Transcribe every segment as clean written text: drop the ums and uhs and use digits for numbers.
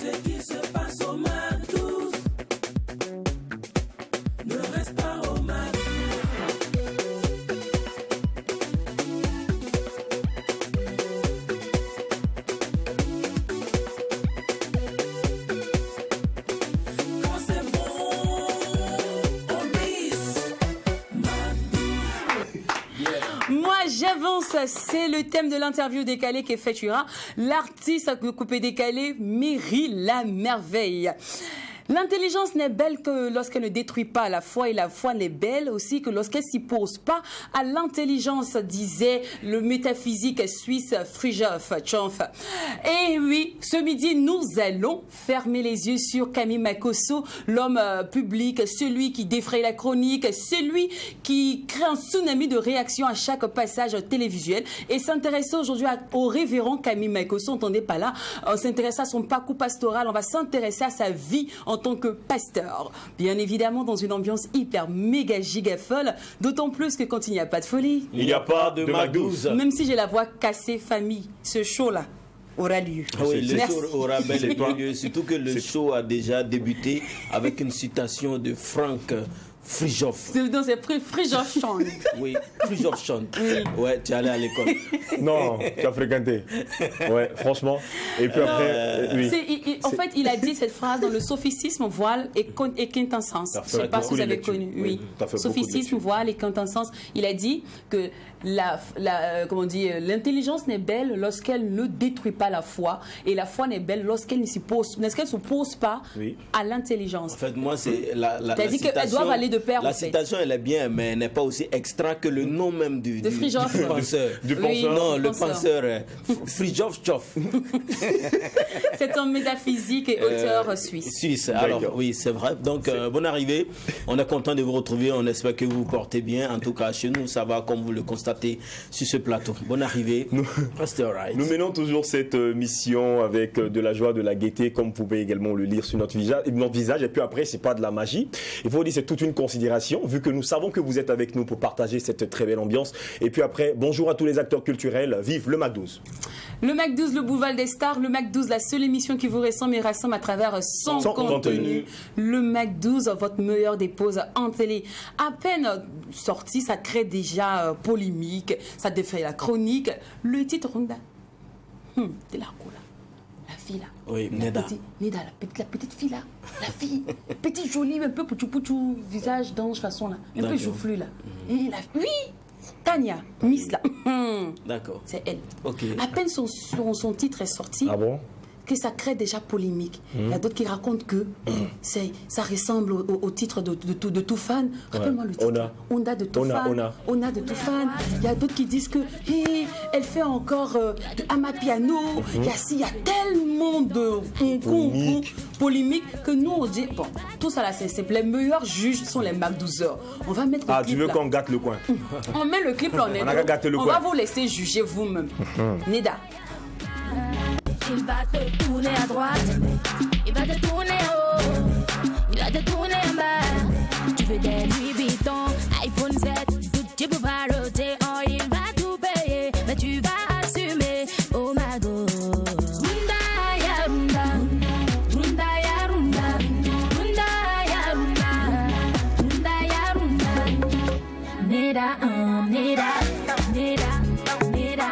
Ce qui se passe au MAC12 ne reste pas au MAC12. Quand c'est bon, on bise. Moi j'avance, c'est le thème de l'interview décalée qu'effectuera l'artiste coupé décalé Myri la merveille. L'intelligence n'est belle que lorsqu'elle ne détruit pas la foi et la foi n'est belle aussi que lorsqu'elle s'y pose pas à l'intelligence, disait le métaphysique suisse Fridtjof Chomf. Et oui, ce midi, nous allons fermer les yeux sur Camille Makosso, l'homme public, celui qui défraye la chronique, celui qui crée un tsunami de réactions à chaque passage télévisuel et s'intéresser aujourd'hui au révérend Camille Makosso. Entendez pas là, on s'intéresse à son parcours pastoral, on va s'intéresser à sa vie en tant que pasteur. Bien évidemment, dans une ambiance hyper méga giga folle, d'autant plus que quand il n'y a pas de folie, il n'y a pas de MAC12. Même si j'ai la voix cassée, famille, ce show-là aura lieu. Oui, le Merci. show aura bel lieu, surtout que le show a déjà débuté avec une citation de Frank Fridtjof. Non, c'est Fridtjof Chomf. Oui, Fridtjof Chomf. Ouais, tu es allé à l'école. Non, tu as fréquenté. Ouais, franchement. Et puis après, oui. En fait, il a dit cette phrase dans le sophicisme, voile et quintessence. Je ne sais pas si vous avez connu. Oui. Sophicisme, voile et quintessence. Il a dit que l'intelligence n'est belle lorsqu'elle ne détruit pas la foi et la foi n'est belle lorsqu'elle ne s'oppose pas à l'intelligence. En fait, moi, c'est la dit qu'elles doivent aller de pair. La citation, elle est bien, mais elle n'est pas aussi extra que le nom même du penseur. Du penseur. Non, le penseur. Fridtjof Chomf. C'est un métaphysique et auteur suisse. Alors, oui, c'est vrai. Donc, bonne arrivée. On est content de vous retrouver. On espère que vous vous portez bien. En tout cas, chez nous, ça va comme vous le constatez sur ce plateau. Bonne arrivée. Nous menons toujours cette mission avec de la joie, de la gaieté, comme vous pouvez également le lire sur notre visage. Et puis après, c'est pas de la magie. Il faut dire c'est toute une considération, vu que nous savons que vous êtes avec nous pour partager cette très belle ambiance. Et puis après, bonjour à tous les acteurs culturels. Vive le MAC12. Le MAC12, le boulevard des stars. Le MAC12, la seule émission qui vous ressemble et rassemble à travers son contenu. Le MAC12, votre meilleure dépose en télé. À peine sorti, ça crée déjà polémique, ça défait la chronique. Le titre, Ronda. De la coula. La fille là. Oui, Neda. Neda, la petite fille là. La fille. Petite jolie, un peu pouchou, visage d'ange façon là. Un peu joufflu là. Et la oui. Tania, Miss là. D'accord. C'est elle. Ok. À peine son titre est sorti. Ah bon? Que ça crée déjà polémique. Il y a d'autres qui racontent que ça ressemble au titre de tout fan. Rappelle-moi le titre. Onda de tout fan. Ona de tout fan. Il y a d'autres qui disent que elle fait encore de Amapiano. Il y a tellement de polémique que nous on dit bon, tout ça là c'est simple. Les meilleurs juges sont les MAC12. On va mettre le clip. Tu veux là. qu'on gâte le coin? On met le clip là, on va vous laisser juger vous-même. Neda. Il va te tourner à droite, il va te tourner en haut, il va te tourner en bas. Tu veux des Louis Vuitton, iPhone 7, tout tu peux pas roter. Oh, il va tout payer, mais tu vas assumer. Oh my God. Runda ya runda, runda ya runda, runda ya runda, runda ya runda. Neda, neda, neda, neda, neda.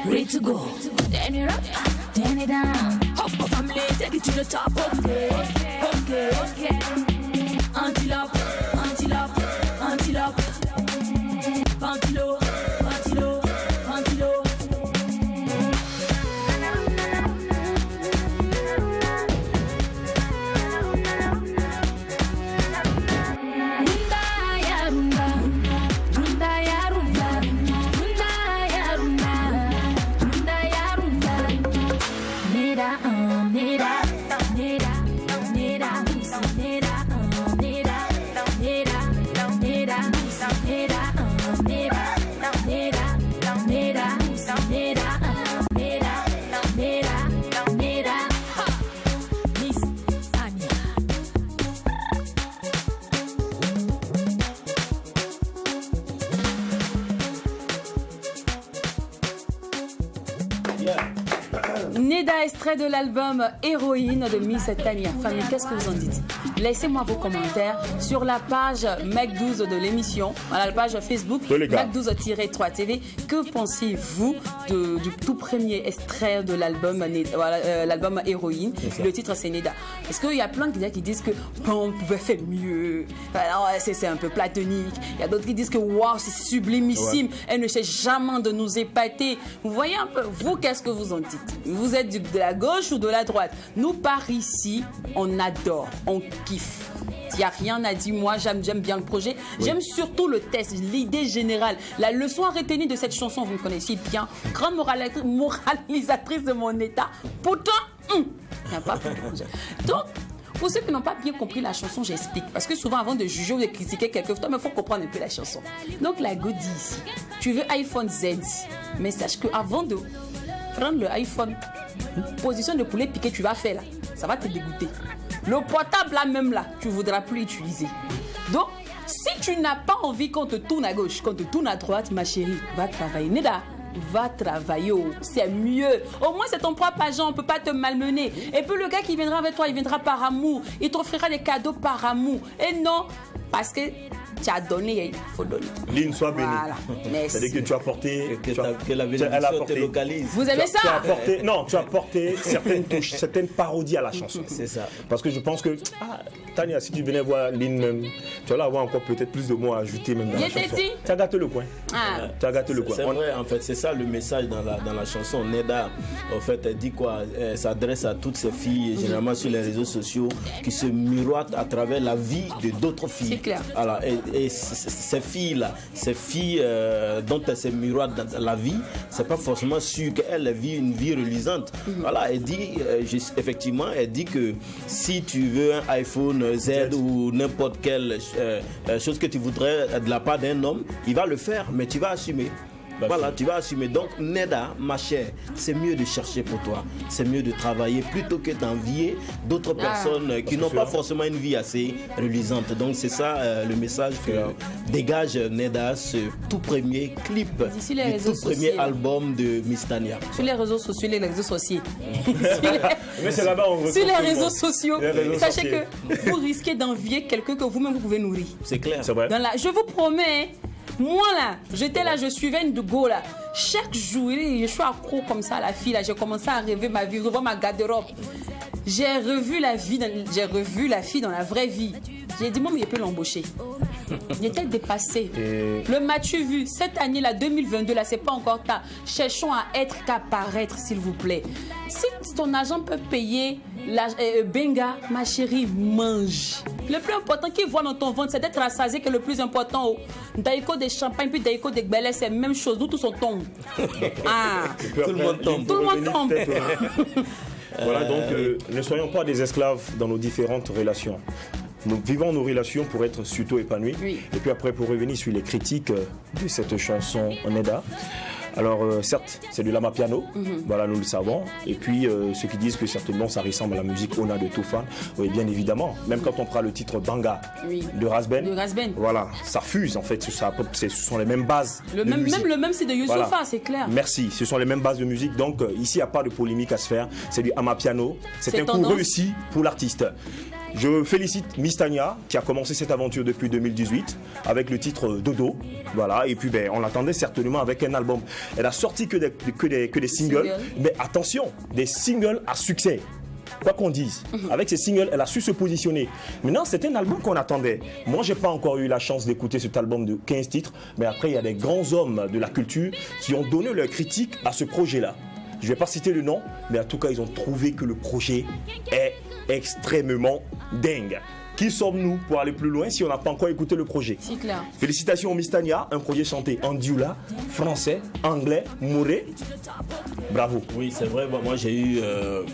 ready to go. Turn it up, turn it down. Hop up family, take it to the top. Okay, okay, okay. Antelope, antelope, antelope. Ventilo, ventilo, ventilo. Neda, extrait de l'album Héroïne de Miss Tania. Famille, qu'est-ce que vous en dites? Laissez-moi vos commentaires sur la page Mac12 de l'émission, à la page Facebook Mac12-3 TV. Que pensez-vous du tout premier extrait de l'album l'album Héroïne? Le titre c'est Neda. Est-ce qu'il y a plein de gens qui disent que bon, on pouvait faire mieux, c'est un peu platonique. Il y a d'autres qui disent que waouh, c'est sublimissime, elle ne cherche jamais de nous épater. Vous voyez un peu, vous, qu'est-ce que vous en dites? Vous êtes de la gauche ou de la droite? Nous, par ici, on adore, on kiffe. Il n'y a rien à dire. Moi, j'aime bien le projet. Oui. J'aime surtout le texte, l'idée générale. La leçon à retenir de cette chanson, vous me connaissez bien. Grande moralisatrice de mon état. Pourtant, il n'y a pas de projet. Donc, pour ceux qui n'ont pas bien compris la chanson, j'explique. Parce que souvent, avant de juger ou de critiquer quelqu'un, il faut comprendre un peu la chanson. Donc, la go dit ici, tu veux iPhone Z, mais sache qu'avant de prendre le iPhone, position de poulet piqué, tu vas faire là. Ça va te dégoûter. Le portable là même là, tu ne voudras plus utiliser. Donc, si tu n'as pas envie qu'on te tourne à gauche, qu'on te tourne à droite, ma chérie, va travailler. Neda, va travailler. C'est mieux. Au moins, c'est ton propre agent. On ne peut pas te malmener. Et puis, le gars qui viendra avec toi, il viendra par amour. Il t'offrira des cadeaux par amour. Et non, parce que tu as donné, il faut donner. Ligne, sois bénie. Voilà. C'est-à-dire que tu as porté. Que la bénédiction te localise. Vous avez ça? Tu as porté certaines touches, certaines parodies à la chanson. C'est ça. Parce que je pense que, Tania, si tu venais voir Lynn même, tu vas avoir encore peut-être plus de mots à ajouter même dans la chanson. Tu as gâté le coin. Tu as gâté le coin. C'est vrai, en fait, c'est ça le message dans la chanson. Neda, en fait, elle dit quoi? Elle s'adresse à toutes ces filles, généralement sur les réseaux sociaux, qui se miroitent à travers la vie de d'autres filles. C'est clair. Alors, et ces filles-là, ces filles dont elle se miroite dans la vie, c'est pas forcément sûr qu'elle vit une vie reluisante. Voilà, elle dit, effectivement, elle dit que si tu veux un iPhone Z ou n'importe quelle chose que tu voudrais de la part d'un homme, il va le faire, mais tu vas assumer. Voilà, tu vas assumer. Donc, Neda, ma chère, c'est mieux de chercher pour toi. C'est mieux de travailler plutôt que d'envier d'autres personnes qui n'ont pas forcément une vie assez reluisante. Donc, c'est ça le message que dégage Neda, ce tout premier clip du tout premier album de Miss Tania. Sur les réseaux sociaux, Mais c'est là-bas on sur les réseaux sociaux, sachez que vous risquez d'envier quelqu'un que vous-même vous pouvez nourrir. C'est clair. C'est vrai. Je vous promets. Moi là, j'étais là, je suivais une de go là. Chaque jour, je suis accro comme ça à la fille là. J'ai commencé à rêver ma vie, revoir ma garde-robe. J'ai revu la fille dans la vraie vie. J'ai dit, moi, mais je peux l'embaucher. J'étais dépassée. Le m'as-tu vu? Cette année là, 2022 là, c'est pas encore tard. Cherchons à être qu'à paraître, s'il vous plaît. Si ton agent peut payer Benga, ma chérie, mange. Le plus important qu'il voit dans ton ventre, c'est d'être rassasié que le plus important. Daïko des champagnes, puis Daïko des gbelets, c'est la même chose. Nous tous on tombe. Tout le monde tombe. Tout le monde tombe. Voilà, donc ne soyons pas des esclaves dans nos différentes relations. Nous vivons nos relations pour être surtout épanouis. Oui. Et puis après, pour revenir sur les critiques de cette chanson Neda. Alors, certes, c'est du lama piano, voilà, nous le savons. Et puis, ceux qui disent que certainement ça ressemble à la musique Ona de Toufan, oui, bien évidemment. Même quand on prend le titre Banga de Razben, voilà, ça fuse en fait. Ce sont les mêmes bases. Même le c'est de Youssoufa, voilà. C'est clair. Merci, ce sont les mêmes bases de musique. Donc, ici, il n'y a pas de polémique à se faire. C'est du amapiano. C'est un coup réussi pour l'artiste. Je félicite Miss Tania qui a commencé cette aventure depuis 2018 avec le titre Dodo. Voilà, et puis on l'attendait certainement avec un album. Elle a sorti que des singles, mais attention, des singles à succès. Quoi qu'on dise, avec ces singles, elle a su se positionner. Maintenant, c'est un album qu'on attendait. Moi, j'ai pas encore eu la chance d'écouter cet album de 15 titres, mais après, il y a des grands hommes de la culture qui ont donné leur critique à ce projet-là. Je vais pas citer le nom, mais en tout cas, ils ont trouvé que le projet est extrêmement dingue. Qui sommes-nous pour aller plus loin si on n'a pas encore écouté le projet? C'est clair. Félicitations au Miss Tania, un projet chanté en dioula, français, anglais, mouré. Bravo. Oui, c'est vrai. Bon, moi, j'ai eu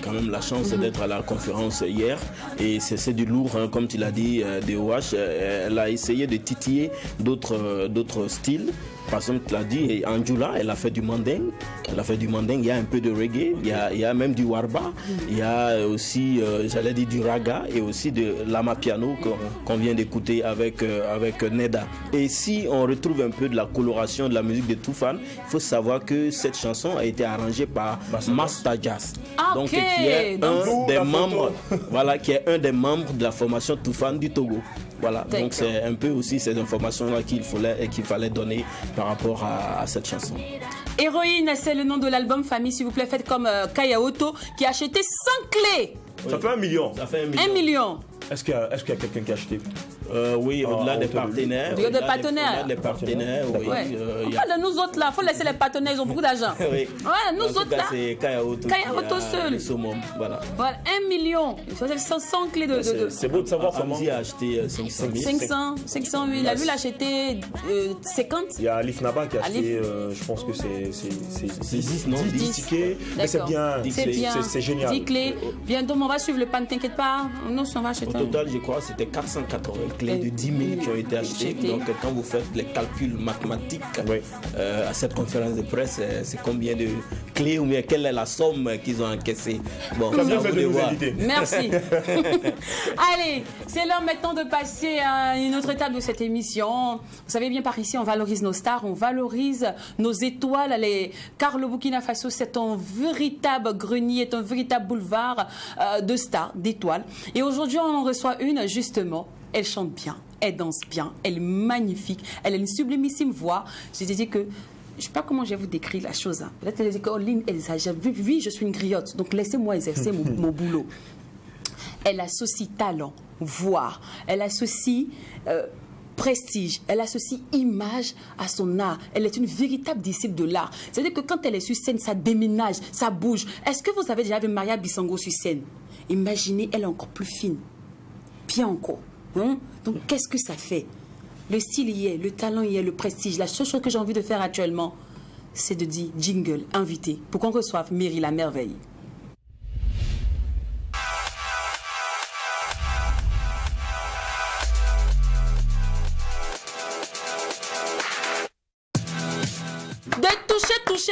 quand même la chance d'être à la conférence hier. Et c'est du lourd, hein, comme tu l'as dit, DOH. Elle a essayé de titiller d'autres styles. Par exemple, tu l'as dit, en dioula, elle a fait du manding. Il y a un peu de reggae, il y a même du warba. Il y a aussi, j'allais dire, du raga et aussi de lama piano qu'on vient d'écouter avec Neda. Et si on retrouve un peu de la coloration de la musique de Toufan, il faut savoir que cette chanson a été arrangée par Master Jazz. Ok. Qui est un des membres de la formation Toufan du Togo. Voilà, donc c'est un peu aussi ces informations-là qu'il fallait donner par rapport à cette chanson. Héroïne, c'est le nom de l'album. Famille, s'il vous plaît, faites comme Kaya Otto qui a acheté 100 clés. Ça fait 1 million. Ça fait 1 million. Est-ce qu'il y a quelqu'un qui a acheté? Oui, au-delà des partenaires. Au-delà des partenaires. Au-delà des partenaires, oui. Ouais. On parle de nous autres là, il faut laisser les partenaires, ils ont beaucoup d'argent. Oui. Ouais, nous autres là. C'est Kaya Otto seul. Voilà. Voilà, 1 million. C'est 100 clés de. C'est beau de savoir comment. Hamzi a acheté 500 000. 500, oui. Lui, il a acheté 50. Il y a Alif Naba qui a acheté, je pense que c'est 10 tickets. Mais c'est bien. C'est génial. 10 clés. Bientôt, on va suivre le pan, t'inquiète pas. Nous, on va acheter. Au total, je crois que c'était 480 clés de 10 000 qui ont été achetées. Donc, quand vous faites les calculs mathématiques à cette conférence de presse, c'est combien de clés ou bien quelle est la somme qu'ils ont encaissée. Bon, ça bien fait de nous inviter. Merci. Allez, c'est l'heure maintenant de passer à une autre étape de cette émission. Vous savez bien, par ici, on valorise nos stars, on valorise nos étoiles. Car le Burkina Faso, c'est un véritable grenier, un véritable boulevard de stars, d'étoiles. Et aujourd'hui, on en reçoit une, justement. Elle chante bien, elle danse bien, elle est magnifique, elle a une sublimissime voix. Je dit que, je ne sais pas comment je vais vous décrire la chose. Hein. Peut-être que Caroline, elle exagère. Oui, je suis une griotte, donc laissez-moi exercer mon boulot. Elle associe talent, voix, elle associe prestige, elle associe image à son art. Elle est une véritable disciple de l'art. C'est-à-dire que quand elle est sur scène, ça déménage, ça bouge. Est-ce que vous avez déjà vu Maria Bissango sur scène? Imaginez, elle est encore plus fine, bien encore. Hein? Donc, qu'est-ce que ça fait? Le style y est, le talent y est, le prestige. La seule chose que j'ai envie de faire actuellement, c'est de dire jingle, invité, pour qu'on reçoive Myri la merveille.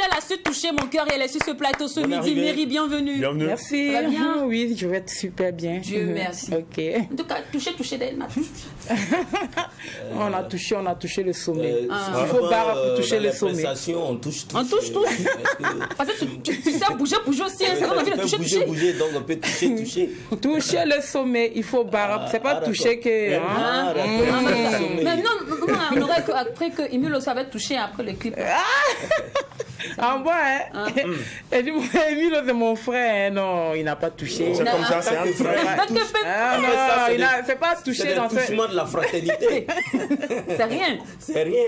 Elle a su toucher mon cœur et elle est sur ce plateau ce midi. Myri, bienvenue. Bienvenue. Merci. Ça va bien? Oui, je vais être super bien. Dieu merci. Ok. En tout cas, toucher d'elle. On a touché le sommet. Il faut barre pour toucher le sommet. On touche tout. On touche tout. Parce que tu sais bouger aussi. On a envie de toucher. Bouger, donc on peut toucher. Toucher le sommet, il faut barre. C'est pas toucher que. Mais non, on aurait après que Emile aussi avait touché après le clip. En bas, hein? Et du coup, Emile, c'est mon frère. Non, il n'a pas touché. C'est comme ça, c'est un frère. Non, il n'a pas touché dans ce... C'est le touchement de la fraternité. C'est rien. C'est rien.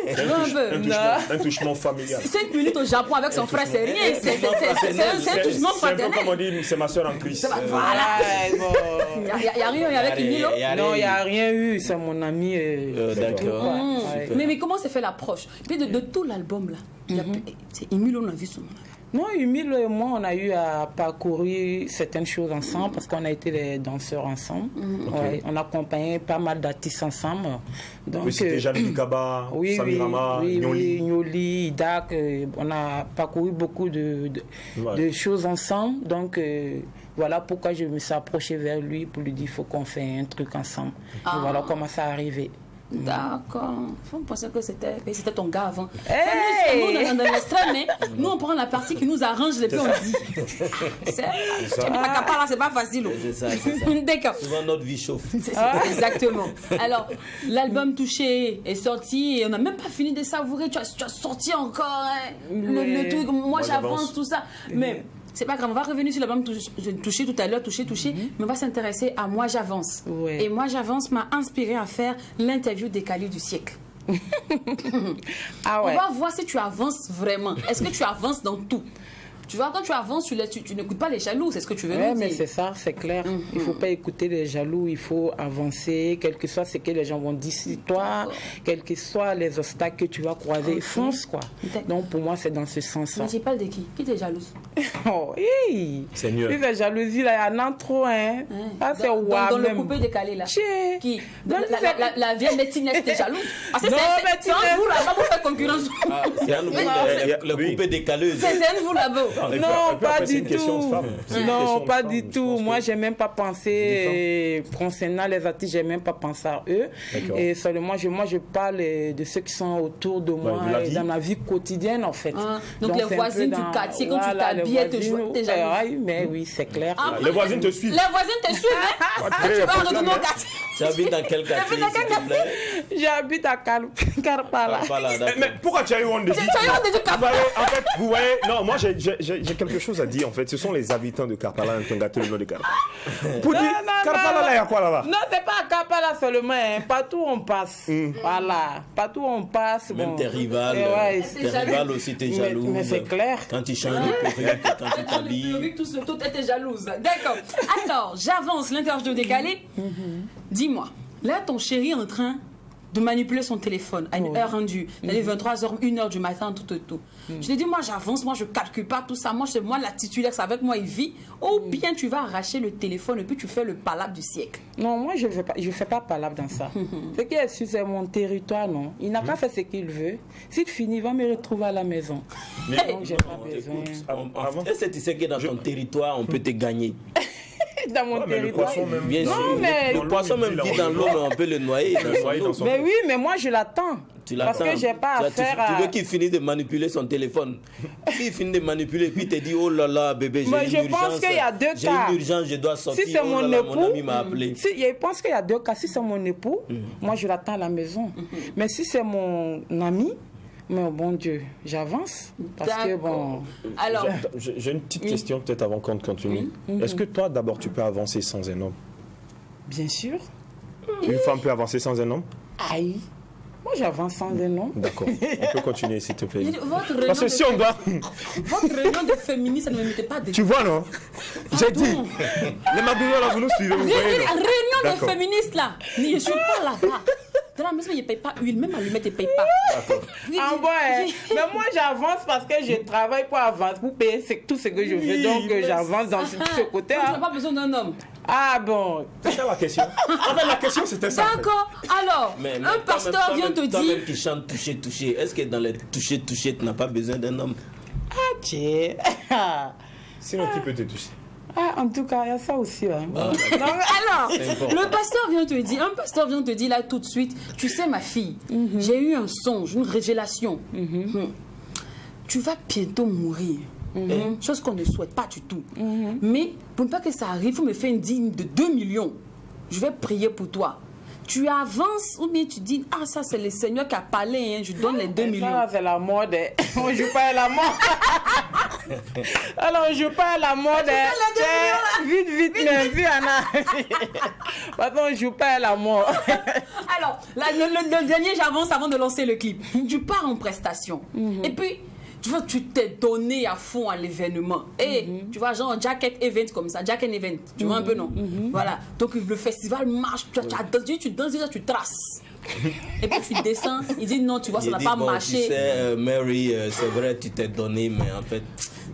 Un touchement familial. 5 minutes au Japon avec son frère, c'est rien. C'est un touchement fraternel. C'est un peu comme on dit, c'est ma soeur en Christ. Voilà. Il n'y a rien eu avec Emile? Non, il n'y a rien eu. C'est mon ami. D'accord. Mais comment s'est fait l'approche? Puis de tout l'album là, Emile, on a vu son nom. Non, Emile et moi, on a eu à parcourir certaines choses ensemble parce qu'on a été des danseurs ensemble. Ouais, on a accompagné pas mal d'artistes ensemble. Donc, oui, c'était Jeanne Dukaba, Samirama, Nyoli, Idak. On a parcouru beaucoup de choses ensemble. Donc, voilà pourquoi je me suis approchée vers lui pour lui dire qu'il faut qu'on fasse un truc ensemble. Et voilà comment ça est arrivé. D'accord. Faut penser que c'était ton gars avant. Hey! Nous, on est dans l'extrême, mais nous, on prend la partie qui nous arrange et puis on dit. C'est là, c'est pas facile. C'est ça, c'est ça. D'accord. Souvent notre vie chauffe. Exactement. Alors, l'album Touché est sorti et on n'a même pas fini de savourer. Tu as sorti encore hein, le truc. Moi, j'avance, tout ça. Mais c'est pas grave, on va revenir sur l'album Touché tout à l'heure, Touché, mais on va s'intéresser à Moi j'avance. Ouais. Et Moi j'avance m'a inspiré à faire l'interview décalée du siècle. Ah ouais. On va voir si tu avances vraiment. Est-ce que tu avances dans tout? Tu vois, quand tu avances, tu n'écoutes pas les jaloux, c'est ce que tu veux Ouais, nous mais dire. c'est ça, c'est clair. Il ne faut pas écouter les jaloux, il faut avancer, quel que soit ce que les gens vont dire sur toi, quels que soient les obstacles que tu vas croiser, fonce quoi. D'accord. Donc pour moi, c'est dans ce sens-là. Mais tu parles de qui? Qui t'es jalouse? Oh, hey. Seigneur. Puis la jalousie, là, il y en a trop, hein. Ah, c'est Dans le même. coupé décalé là. Tchè. Qui? Non, La vieille Métinès t'es jalouse? Parce que Non, c'est un Métinès. vous là-bas pour faire concurrence. Le coupé décalé. C'est un vous là-bas. Non, pas c'est du une question de tout. femme. C'est une question Non, de pas femme, du je tout. pense Moi, que- j'ai même pas pensé concernant les artistes, j'ai même pas pensé à eux. D'accord. Et seulement, moi, je parle de ceux qui sont autour de moi, de la et vie. dans ma vie quotidienne, en fait. Ah, donc les c'est un peu voisines du quartier, quand tu t'habilles, elles te les voisines, jouent, t'es jalouse. oui, mais oui, c'est clair. Ah, Les voisines te suivent. Les voisines te suivent, hein? créer Tu un vas problème, retourner au hein. quartier. Tu habites dans quel quartier, dans quel s'il te plaît? J'habite à Carpala. Voilà, d'accord. Mais pourquoi tu as eu honte de dire Tu as eu honte de dire Vous Carpala? voyez, en fait, vous voyez, non, moi j'ai quelque chose à dire en fait. Ce sont les habitants de Carpala qui ont gâté le nom de Carpala. Pour dire, Carpala là, il y a quoi là-bas? Non, c'est pas à Carpala seulement, hein. Partout où on passe. Voilà, partout où on passe. Même bon. tes rivales, Et ouais, tes rivales aussi, t'es jaloux. mais c'est clair. Quand tu changes de perruque, quand tu t'habilles. Tout était jalouse. D'accord. Alors, j'avance l'interview décalée. Dis-moi, là, ton chéri est en train de manipuler son téléphone à une heure rendue. C'est-à-dire 23h, 1h du matin, tout. Je lui ai dit, moi, j'avance, moi, je calcule pas tout ça. Moi, c'est moi la titulaire, c'est avec moi, il vit. Ou bien tu vas arracher le téléphone et puis tu fais le palabre du siècle. Non, moi, je ne fais pas palabre dans ça. Ce qui est sûr, c'est mon territoire, non. Il n'a pas fait ce qu'il veut. S'il finit, il va me retrouver à la maison. Donc, j'ai pas besoin. Est-ce que tu sais que dans ton territoire, on peut te gagner? Dans mon mais le territoire. poisson même. Bien Non, sûr. mais- Le poisson même vit dans l'eau, mais on peut le noyer dans son eau. Mais oui, mais moi, je l'attends. Tu Parce l'attends. que j'ai pas Tu- affaire Tu veux à... qu'il finisse de manipuler son téléphone. S'il finit de manipuler, puis il te dit, oh là là, bébé, Mais j'ai je une pense urgence. qu'il y a deux J'ai cas. une urgence, je dois sortir. Si c'est Oh mon là là, époux, mon ami m'a appelé. si, je pense qu'il y a deux cas. Si c'est mon époux, moi je l'attends à la maison. Mais si c'est mon ami, mais bon Dieu, j'avance. Parce que bon. Alors, J'ai une petite question peut-être avant qu'on continue. Est-ce que toi d'abord tu peux avancer sans un homme? Bien sûr. Une femme peut avancer sans un homme? Aïe. Moi j'avance sans un nom. D'accord. On peut continuer s'il te plaît. votre réunion, Parce que si on doit... votre réunion de féministes, ça ne me mettait pas de... Tu vois non? J'ai dit. Les Maboulois là vous nous suivez, vous voyez non? Réunion de D'accord. féministes là, je ne suis pas là-bas. Dans la maison, ils ne payent pas huile, même allumette, ils ne payent pas. Ah ouais. Mais moi j'avance parce que je travaille pour avancer, pour payer tout ce que je veux. Donc j'avance dans ce côté. Tu n'as pas besoin d'un homme. Ah bon. C'est ça la question. En fait la question c'était ça. D'accord. Alors, Mais un pasteur toi-même- vient te toi-même dire... qui chante toucher, toucher, est-ce que dans les toucher, toucher, tu n'as pas besoin d'un homme? Ah tiens. Sinon qui peut te toucher? Ah, en tout cas, il y a ça aussi. Hein. Alors, le pasteur vient te dire, un pasteur vient te dire là tout de suite, tu sais ma fille, j'ai eu un songe, une révélation. Tu vas bientôt mourir. Chose qu'on ne souhaite pas du tout. Mais pour ne pas que ça arrive, il faut me faire une dîme de 2 millions. Je vais prier pour toi. Tu avances ou bien tu dis, ah ça c'est le Seigneur qui a parlé, hein, je donne les 2 millions. Ça, c'est la mode. Hein. On joue pas à la mode. Alors, on joue pas à la mode. Hein. Tiens, vite, mais vite, Anna. Parce qu'on joue pas à la mode. Alors, là, le dernier, j'avance avant de lancer le clip. Tu pars en prestation. Et puis, tu vois, tu t'es donné à fond à l'événement. Et tu vois, genre jacket event comme ça, jacket event. Tu vois un peu, non? Voilà. Donc, le festival marche. Tu danses, tu traces. Et puis, tu descends. Il dit non, tu vois, ça Il n'a dit, pas bon, marché. Tu sais, Mary, c'est vrai, tu t'es donné, mais en fait,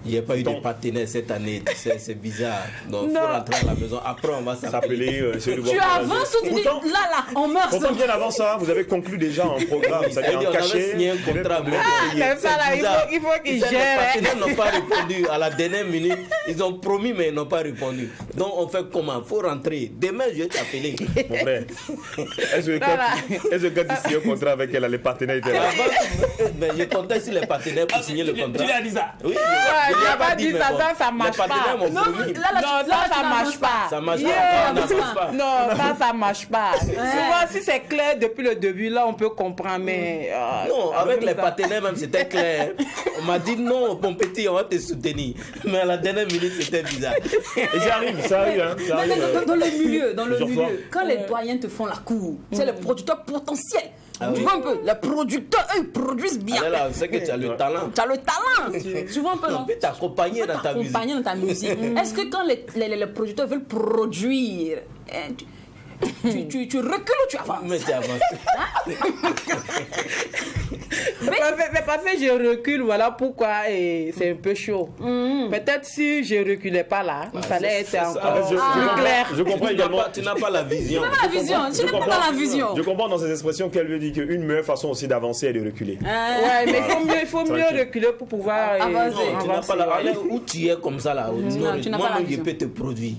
il n'y a pas eu de partenaire cette année. Tu sais, c'est bizarre. Donc, il faut rentrer à la maison. Après, on va s'appeler. Tu avances ou tu dis Pourtant- là, on meurt. Pourtant bien avant ça, vous avez conclu déjà un programme, c'est-à-dire C'est-à-dire, un on avait cachet. signé un contrat. mais Mais ça, là, c'est bizarre. il faut qu'ils Tu sais, gèrent, Les partenaires n'ont pas répondu à la dernière minute. Ils ont promis, mais ils n'ont pas répondu. Donc, on fait comment? Il faut rentrer. Demain, je vais t'appeler. Mon frère, est-ce que Voilà. Est-ce que quand tu signes un contrat avec elle, les partenaires étaient là? Mais je comptais sur les partenaires pour signer le contrat. Tu lui as dit ça? Oui, il a pas dit mais ça, bon, ça marche les partenaires pas. m'ont Non, promis. Ça marche pas. Ça marche Yeah. pas, on n'avance pas. Non, ça marche pas. Souvent, si c'est clair depuis le début, là, on peut comprendre, mais... Non, avec les partenaires même, c'était clair. On m'a dit non, mon petit, on va te soutenir. Mais à la dernière minute, c'était bizarre. Et j'arrive, ça arrive, hein. Ça Mais arrive, dans le milieu, plusieurs fois. quand les doyens te font la cour, c'est le producteur potentiel. Ah Tu oui. vois un peu, les producteurs, eux, ils produisent bien. Alors là, c'est que tu as le talent. Tu as le talent. Tu vois un peu, On non? peut t'accompagner dans ta musique. T'accompagner dans ta musique. Est-ce que quand les producteurs veulent produire, tu recules ou tu avances? Mais tu avances. C'est parce que je recule, voilà pourquoi et c'est un peu chaud. Peut-être si je reculais pas là, il fallait être encore plus clair. Je comprends également. Tu n'as pas la vision. Tu n'as pas la vision. Tu n'es pas dans la vision. Je comprends dans ces expressions qu'elle veut dire qu'une meilleure façon aussi d'avancer est de reculer. Ouais, mais il faut mieux Tranquille. reculer pour pouvoir Avancer. Non, tu n'as pas la alors, où tu es comme ça là. tu n'as pas la Moi-même, je vision. peux te produire.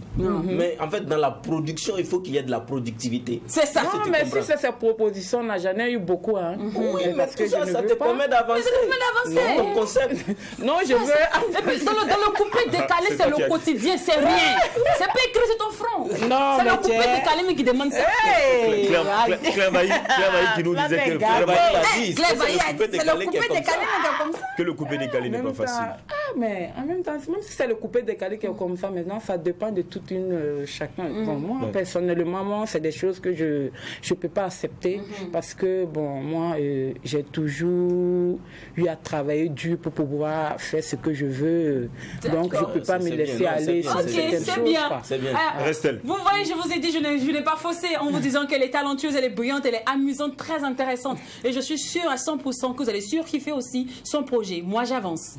Mais en fait, dans la production, il faut qu'il y ait de la productivité. C'est ça. Non, tu mais comprends. si c'est ces propositions-là, j'en ai eu beaucoup. Hein. Oui, mais Parce tout que ça, je ne ça veux te pas. permet d'avancer. Ça te permet d'avancer. Non, ton concept. Non, je veux. Et puis, dans le couplet décalé, C'est c'est toi qui le as- quotidien, c'est rien. C'est pas écrit sur ton front. Non, C'est mais le couplet tiens. décalé, mais qui demande ça. Hey! Claire Bailly qui nous Ça, disait c'est que, grave. vraiment, Bah, il a dit, Claire c'est Bailly, le coupé c'est le décalé qui couplet est comme décalé, ça. mais qui est comme ça. que le coupé décalé n'est En pas même temps, facile. mais en même temps, même si c'est le coupé décalé qui est comme ça, maintenant, ça dépend de toute une chacun. Bon, moi, personnellement, moi, c'est des choses que je peux pas accepter parce que, bon, moi, j'ai toujours eu à travailler dur pour pouvoir faire ce que je veux. Donc, je peux pas me C'est laisser bien, non, aller c'est sur bien. Ok, certaines c'est choses. bien. quoi. C'est bien. Ah, Restelle. vous voyez, je vous ai dit, je n'ai pas faussé en vous disant qu'elle est talentueuse, elle est brillante, elle est amusante, très intéressante. Et je suis sûre à 100% que vous allez surkiffer aussi son projet. Moi, j'avance.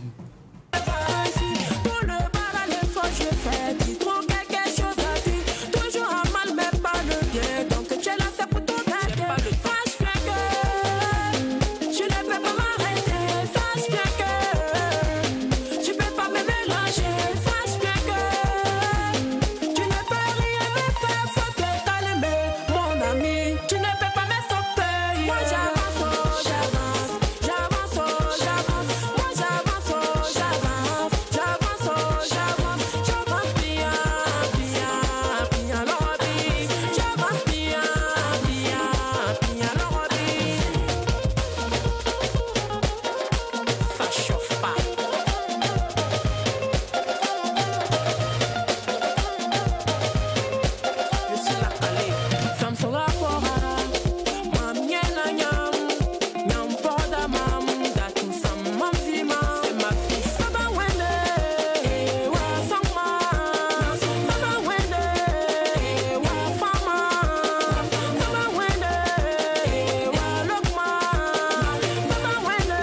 Pour ne pas aller fort, je fais. Tu trouves quelque chose à dire. Toujours un mal, mais pas le bien. Donc tu es là, c'est pour ton gâter. Sache bien que je ne peux pas m'arrêter. Sache bien que tu peux pas me mélanger. Sache bien que tu ne peux rien me faire. Faut que t'allumer, mon ami. Tu ne peux pas me stopper. Moi j'avance, oh, j'avance. J'avance, oh, j'avance. Moi j'avance, oh, j'avance. J'avance, oh, j'avance. J'avance bien, bien, bien, l'ordi. J'avance bien, bien, bien, l'ordi. Ça chauffe pas. Je suis là, allez. Femme sur rapport à mam nyena nyam. Nyam poda mam. Datu sam mam vima. C'est ma fille. Saba wende. Wa sangma. Saba wende. Wa fama. Saba wende. Wa lokma. Saba wende.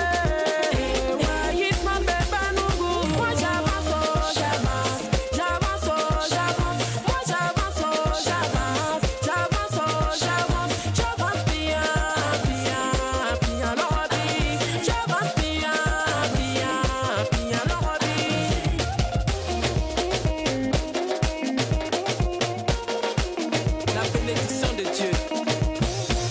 Wa yisman beba nugu. Moi j'avance, oh j'avance. J'avance, oh j'avance. Moi j'avance, oh j'avance. J'avance, oh j'avance. J'avance bien, bien, bien l'ordi. J'avance bien, bien, bien l'ordi. La bénédiction de Dieu.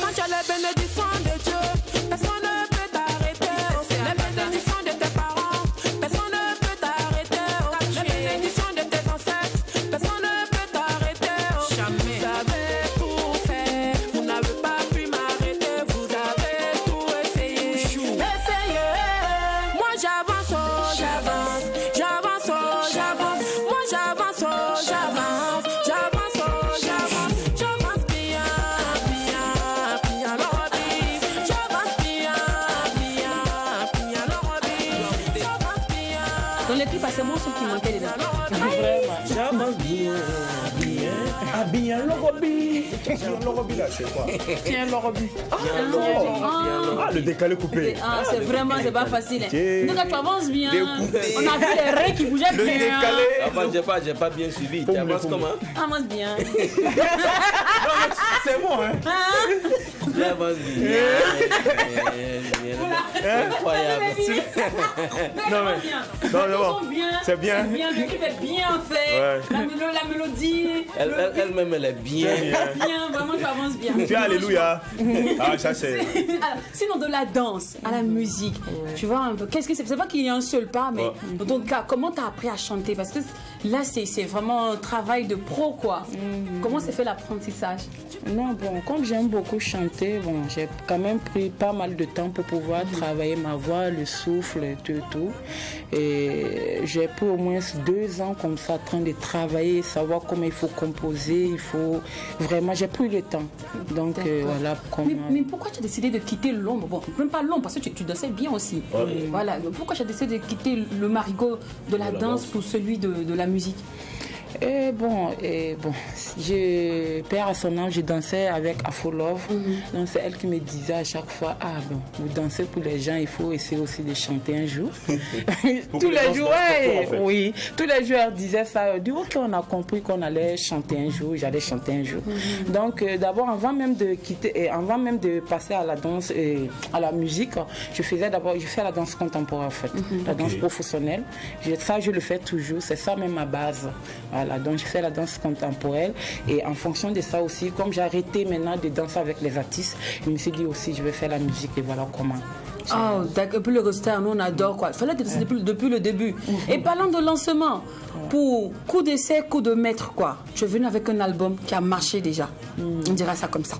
Quand tu as la bénédiction de Dieu, personne ne peut t'arrêter. La bénédiction de tes parents, personne ne peut t'arrêter. La bénédiction de tes ancêtres, personne ne peut t'arrêter. Jamais. Vous avez tout fait, vous n'avez pas pu m'arrêter. Vous avez tout essayé. Essayez. Moi j'avance, oh j'avance. J'avance, oh j'avance. Moi j'avance, oh j'avance. J'avance, oh j'avance. J'avance bien, bien, bien l'ordi. J'avance bien, bien, bien l'ordi. J'avance bien. Dans les clips, c'est moi qui manquait dedans. J'avance bien, bien. Ah bien, l'orobi. L'orobi là, c'est quoi? Tiens, l'ordi. Ah, le décalé coupé. Ah, c'est vraiment, c'est pas facile. Ok. Donc, tu avances bien. Découpé. On a vu les reins qui bougeaient Le bien. décalé. Enfin, j'ai pas bien suivi. Tu Pommes, avances pommes. comment? Avance bien. C'est bon, hein. Là, vas-y. Incroyable. Non, mais. Non, non, c'est bien. Bien, le clip est bien fait. Ouais. La mélodie. Elle-même, elle est bien. Bien, vraiment, tu avances bien. Tu as alléluia. Ah, ça, c'est. Alors, sinon, de la danse à la musique, tu vois un peu, qu'est-ce que c'est pas qu'il y a un seul pas, mais dans ton cas, comment tu as appris à chanter? Parce que là, c'est vraiment un travail de pro, quoi. Comment s'est fait l'apprentissage? Non, bon, comme j'aime beaucoup chanter, bon, j'ai quand même pris pas mal de temps pour pouvoir travailler ma voix, le souffle, tout. Et j'ai pris au moins 2 ans comme ça, en train de travailler, savoir comment il faut composer, il faut vraiment, j'ai pris le temps. Donc voilà comment... Mais pourquoi tu as décidé de quitter l'ombre? Bon, même pas l'ombre, parce que tu dansais bien aussi. Voilà, pourquoi tu as décidé de quitter le marigot de la danse pour celui de la musique? Bon, père à son âme, je dansais avec Afro Love. Donc c'est elle qui me disait à chaque fois, ah bon, vous dansez pour les gens, il faut essayer aussi de chanter un jour. Tous les jours, oui, tous les jours elle disait ça. Elle dit, ok, on a compris qu'on allait chanter un jour, j'allais chanter un jour. Donc d'abord, avant même de quitter, avant même de passer à la danse et à la musique, je fais la danse contemporaine en fait, la danse professionnelle. Ça, je le fais toujours, c'est ça même ma base. Voilà, donc je fais la danse contemporaine et en fonction de ça aussi, comme j'ai arrêté maintenant de danser avec les artistes, je me suis dit aussi je vais faire la musique et voilà comment. Oh, d'accord. Et puis le roster, nous on adore quoi. Il fallait danser depuis le début. Et parlant de lancement, pour coup d'essai, coup de maître quoi. Je suis venue avec un album qui a marché déjà. On dira ça comme ça.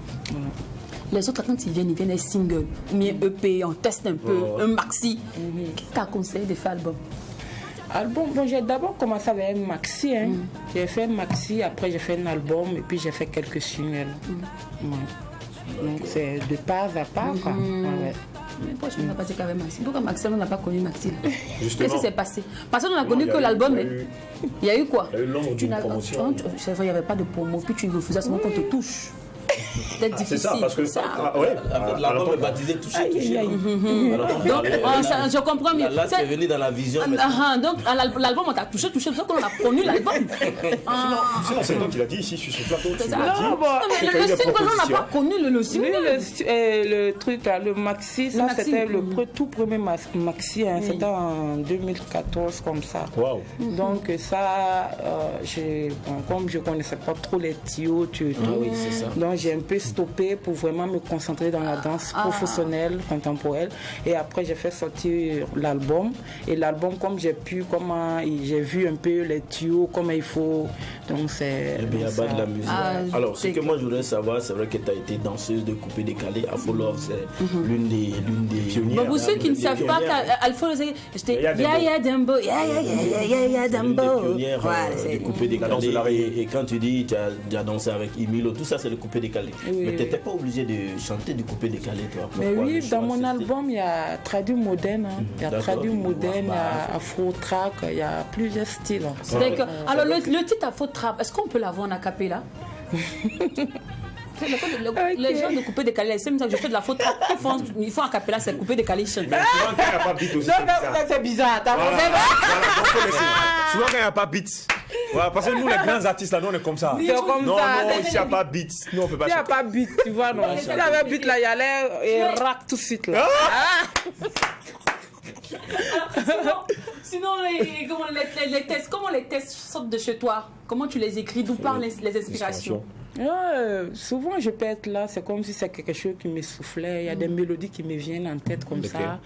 Les autres, quand ils viennent des singles, bien EP, on teste un peu, un maxi. Qui t'a conseillé de faire album? Album, bon, j'ai d'abord commencé avec un maxi. J'ai fait un maxi, après j'ai fait un album et puis j'ai fait quelques singles. Donc c'est de pas à pas. Quoi. Mais pourquoi tu n'as pas dit qu'il y avait Maxi? Pourquoi Maxi, on n'a pas connu Maxi? Justement. Qu'est-ce qui s'est passé? Parce qu'on n'a connu que l'album. Il y a eu quoi? Il y a eu l'ombre d'une promotion. C'est vrai, il n'y avait pas de promo. Puis tu refusais à ce moment qu'on te touche. Peut-être difficile. C'est ça, parce que l'album est baptisé touché. Donc, je comprends mieux. Là, c'est venu dans la vision. Donc, l'album, on t'a touché, c'est pour ça qu'on a connu l'album. Sinon, c'est toi qui l'as dit ici sur ce plateau. Tu ça. l'as dit. Non, bon, Le single, on n'a pas connu le single. Le truc, là, le maxi, ça c'était le tout premier maxi, c'était en 2014 comme ça. Wow. Donc ça, comme je ne connaissais pas trop les tuyaux, oui, c'est ça. Donc j'ai un peu stoppé pour vraiment me concentrer dans la danse professionnelle, contemporaine. Et après j'ai fait sortir l'album. Et l'album, comme j'ai vu un peu les tuyaux, comment il faut. Donc c'est... Il y a pas de la musique. Alors, ce que moi je voudrais savoir, c'est vrai que tu as été danseuse de coupé décalé. Afro Love, c'est l'une des pionnières. Pour ceux qui ne savent pas, Alpha, j'étais Yaya Dembo, Yaya Dembo. Pionnière de coupé décalé. Et quand tu dis tu as dansé avec Emilio, tout ça c'est le coupé décalé. Mais tu n'étais pas obligé de chanter du coupé décalé, toi. Mais oui, dans mon album, il y a traduit moderne. Il y a traduit moderne, il y a afro track, il y a plusieurs styles. D'accord. Alors le titre afro trap, est-ce qu'on peut l'avoir en acapella? Les gens de coupé décalé, c'est même ça que je fais de la faute. Ils font acapella, c'est coupé décalé. Mais souvent quand il n'y a pas beat aussi, c'est bizarre. Souvent quand il n'y a pas beat. Voilà, parce que nous, les grands artistes, là, nous, on est comme ça. C'est comme non, ça. Non, ici, il n'y a pas de beat. Nous, on peut pas Il n'y a pas de beat, tu vois, non. S'il y avait beat, là, il y allait et rack tout de suite, là. Sinon, comment les textes sortent de chez toi? Comment tu les écris? D'où partent les inspirations? Souvent, je peux être là, c'est comme si c'est quelque chose qui me soufflait. Il y a des mélodies qui me viennent en tête comme ça.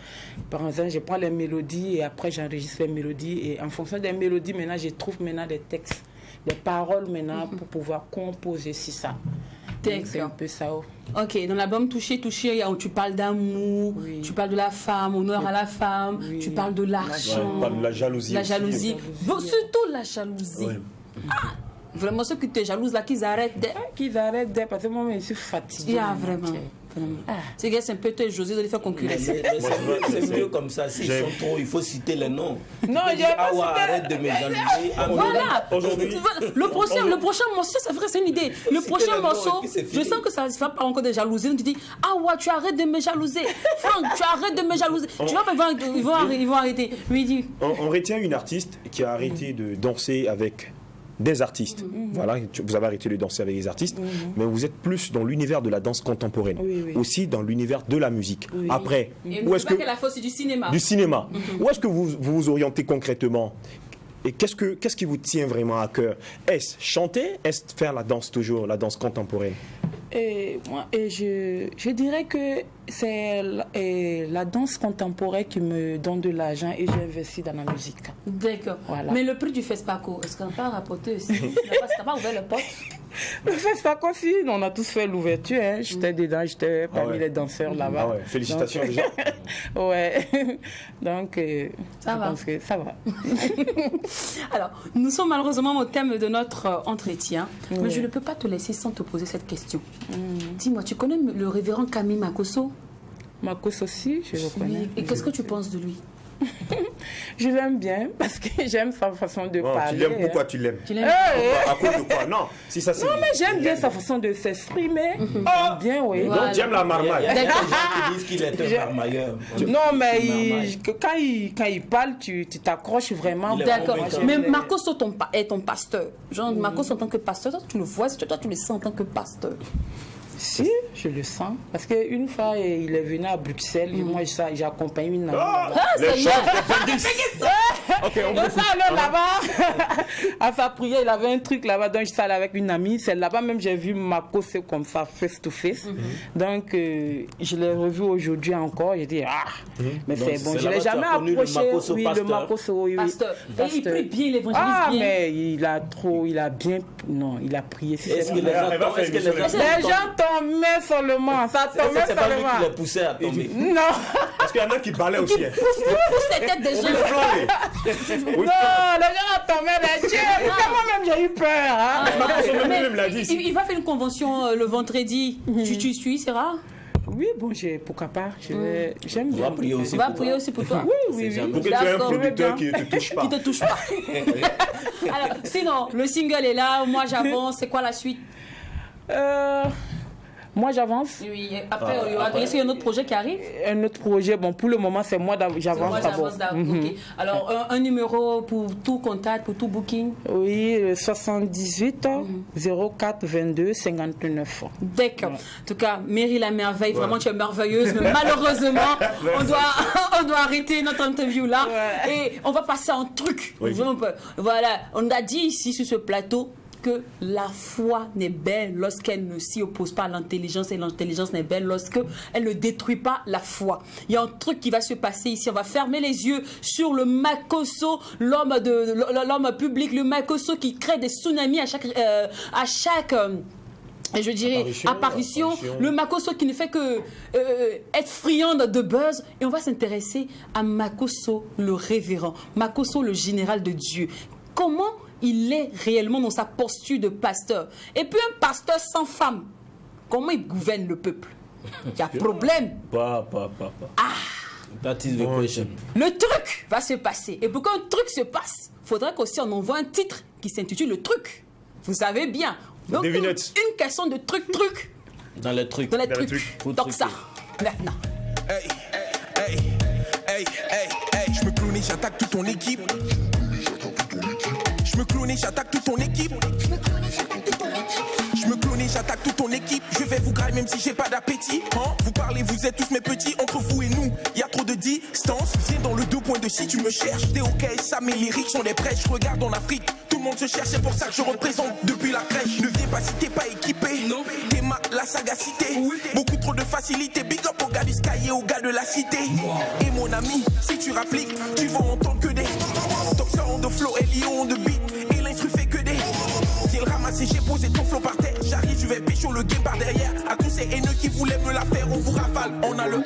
Par exemple, je prends les mélodies et après, j'enregistre les mélodies. Et en fonction des mélodies, maintenant, je trouve maintenant des textes, des paroles maintenant pour pouvoir composer sur ça. C'est un peu ça. Ok, dans l'album Touché, tu parles d'amour, tu parles de la femme, honneur à la femme, tu parles de l'argent, de la jalousie. La jalousie. Bon, surtout la jalousie. Vraiment, ceux qui te jalousent là, qu'ils arrêtent d'être. Parce que moi, je suis fatiguée. Vraiment. C'est un peu José de les faire concurrence. C'est mieux comme ça. S'ils sont trop, il faut citer les noms. Non, il y a pas arrête de me jalouser. Voilà. Le prochain morceau, c'est vrai, c'est une idée. Le prochain morceau, je sens que ça ne va pas encore de jalousie. Donc tu dis, tu arrêtes de me jalouser. Franck, tu arrêtes de me jalouser. Tu vois, ils vont arrêter. Lui dit. On retient une artiste qui a arrêté de danser avec des artistes. Voilà, vous avez arrêté de danser avec les artistes, mais vous êtes plus dans l'univers de la danse contemporaine, aussi dans l'univers de la musique. Après, Et où est-ce que... qu'elle a fait aussi du cinéma. Du cinéma. Où est-ce que vous orientez concrètement? Et qu'est-ce qui vous tient vraiment à cœur? Est-ce chanter? Est-ce faire la danse toujours, la danse contemporaine? Je dirais que c'est la danse contemporaine qui me donne de l'argent et j'investis dans la musique. D'accord. Voilà. Mais le prix du FESPACO, est-ce qu'on n'a pas rapporté aussi? T'as pas ouvert le poste? Le FESPACO aussi, on a tous fait l'ouverture. Hein. J'étais dedans, j'étais parmi les danseurs là-bas. Ah ouais. Félicitations déjà. Ouais. Donc, Ça va. je pense que ça va. Alors, nous sommes malheureusement au thème de notre entretien, mais je ne peux pas te laisser sans te poser cette question. Dis-moi, tu connais le révérend Camille Makosso? Marcos aussi, je le connais. Et qu'est-ce que tu penses de lui? Je l'aime bien parce que j'aime sa façon de Non, parler. tu l'aimes, pourquoi tu l'aimes? Tu l'aimes? À cause de quoi? Non, si ça c'est... Non, mais j'aime bien sa façon de s'exprimer. J'aime bien, oui. Voilà. Donc tu aimes la Il y a marmaille. des gens qui disent qu'il est un marmailleur. Non, mais quand il parle, tu t'accroches vraiment. Il est D'accord. convaincant. Mais Marcos est ton pasteur. Genre, Marcos en tant que pasteur, toi, tu le vois, toi, tu le sens en tant que pasteur. Si, je le sens. Parce qu'une fois, il est venu à Bruxelles et moi, j'accompagne une amie. Les c'est choses bien. Ok, on Donc peut... ça, alors là-bas, à sa prière, il avait un truc là-bas, donc je suis allée avec une amie. C'est là-bas même j'ai vu Marcos comme ça, face to face. Donc je l'ai revu aujourd'hui encore. J'ai dit, mais Donc, c'est bon. c'est Je ne là-bas l'ai que tu as jamais connu le approché. Makosso Oui, pasteur. le Makosso, oui. Pasteur. Et il Pasteur. prie bien, il évangélise Ah, bien. mais il a bien. Non, il a prié. Si Est-ce c'est que les vrai. gens est-ce que les gens Les gens tombaient seulement. Ça tombait c'est pas lui qui les seulement. poussait à tomber. Non. Parce qu'il y en a qui balaient aussi. Hein. Pousse les têtes des gens. Non, les gens tombaient les dieux. Moi-même, j'ai eu peur. Hein. Makosso Mais même l'a dit ici. il va faire une convention le vendredi. Tu suis, c'est rare? Oui, bon, pourquoi pas. J'aime On bien. va prier aussi. On va pour prier toi. aussi pour toi. Oui. Pour que tu aies un D'accord. producteur qui ne te touche pas. Qui te touche pas. Alors, sinon, le single est là, moi j'avance, c'est quoi la suite? Moi, j'avance. Oui, après, est-ce qu'il y a un autre projet qui arrive? Un autre projet, bon, pour le moment, c'est moi, j'avance Moi d'abord. j'avance d'abord. Ok. Alors, un numéro pour tout contact, pour tout booking? Oui, 78 04 22 59. D'accord. En tout cas, Mary la merveille, vraiment tu es merveilleuse, mais malheureusement, on doit arrêter notre interview là et on va passer en truc. Oui. Voilà, on a dit ici sur ce plateau que la foi n'est belle lorsqu'elle ne s'y oppose pas à l'intelligence et l'intelligence n'est belle lorsqu'elle ne détruit pas la foi. Il y a un truc qui va se passer ici. On va fermer les yeux sur le Makosso, l'homme public, le Makosso qui crée des tsunamis à chaque je dirais apparition, le Makosso qui ne fait que être friand de buzz. Et on va s'intéresser à Makosso le révérend, Makosso le général de Dieu. Comment il est réellement dans sa posture de pasteur? Et puis un pasteur sans femme, comment il gouverne le peuple? Il y a problème. That is the question. Le truc va se passer. Et pour qu'un truc se passe, il faudrait qu'aussi on envoie un titre qui s'intitule Le Truc. Vous savez bien. Donc, Devinette. une question de truc. Dans les trucs. Dans les Dans les trucs. trucs. Donc ça, maintenant. Je me clone et j'attaque toute ton équipe. Je me clone et j'attaque toute ton équipe. Je me clone et j'attaque toute ton équipe. Je vais vous grailler même si j'ai pas d'appétit. Hein? Vous parlez, vous êtes tous mes petits. Entre vous et nous, y a trop de distance. Viens dans le 2.2 si tu me cherches. T'es ok, ça mes lyriques sont des prêches. Regarde en Afrique, tout le monde se cherche. C'est pour ça que je représente depuis la crèche. Ne viens pas si t'es pas équipé. T'es la sagacité. Beaucoup trop de facilité. Big up au gars du Sky et au gars de la cité. Et mon ami, si tu rappliques, tu vas entendre que des toxins de flow et lions de beat. Et l'instru fait que des. Viens le ramasser, j'ai posé ton flow par terre. J'arrive, je vais pécho le game par derrière. À tous ces haineux qui voulaient me la faire, on vous rafale. On a le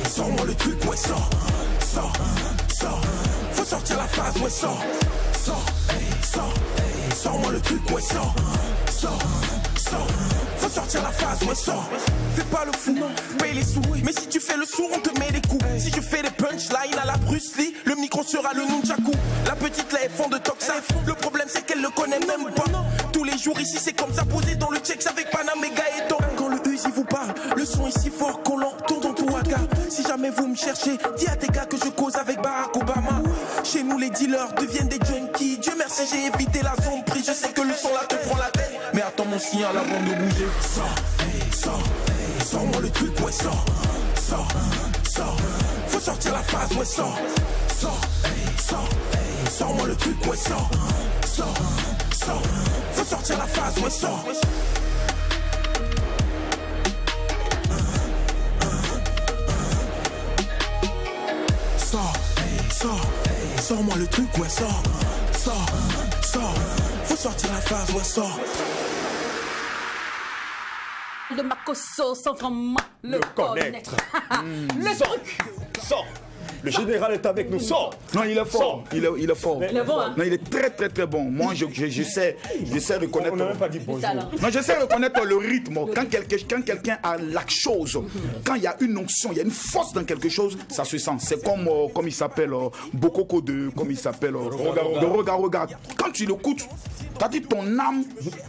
sors-moi le truc, ouais, sors. Faut sortir la phase, ouais, sors-moi le truc, ouais, sors. Faut sortir la phase, ouais, sors. Fais pas le fou, paye les sous. Mais si tu fais le sourd, on te met des coups. Si je fais des punchlines à la Bruce Lee, le micro sera le nunchaku. La petite là est fond de toxa. Le problème c'est qu'elle le connaît même pas. Tous les jours ici c'est comme ça, posé dans le checks avec Panam et Gaëtan. Quand le Uzi vous parle, le son est si fort qu'on l'entend dans tout Waka. Si jamais vous me cherchez, dis à tes gars que je cause avec Barack Obama. Chez nous, les dealers deviennent des junkies. Dieu merci, j'ai évité la zone prise. Je sais que le son là te prend la tête. Mais attends mon signal avant de bouger. Sors-moi le truc, ouais, sors. Faut sortir la phase, ouais, sors-moi le truc, ouais, sors. Faut sortir la phase, ouais, sors. Sors-moi le truc, ouais, sors. Faut sortir la phase, ouais, sors. De Makosso sans vraiment le connaître. Le truc. Sors. Le général est avec nous. Sors. Non, il est fort. Il est fort. Il est bon, hein? Non, il est très très très bon. Moi, je sais reconnaître. On n'a même pas dit bonjour. Non, je sais reconnaître le rythme. Quand quelqu'un a la chose, quand il y a une onction, il y a une force dans quelque chose, ça se sent. C'est comme il s'appelle Bokoko de Roga. Quand tu l'écoutes, t'as dit ton âme,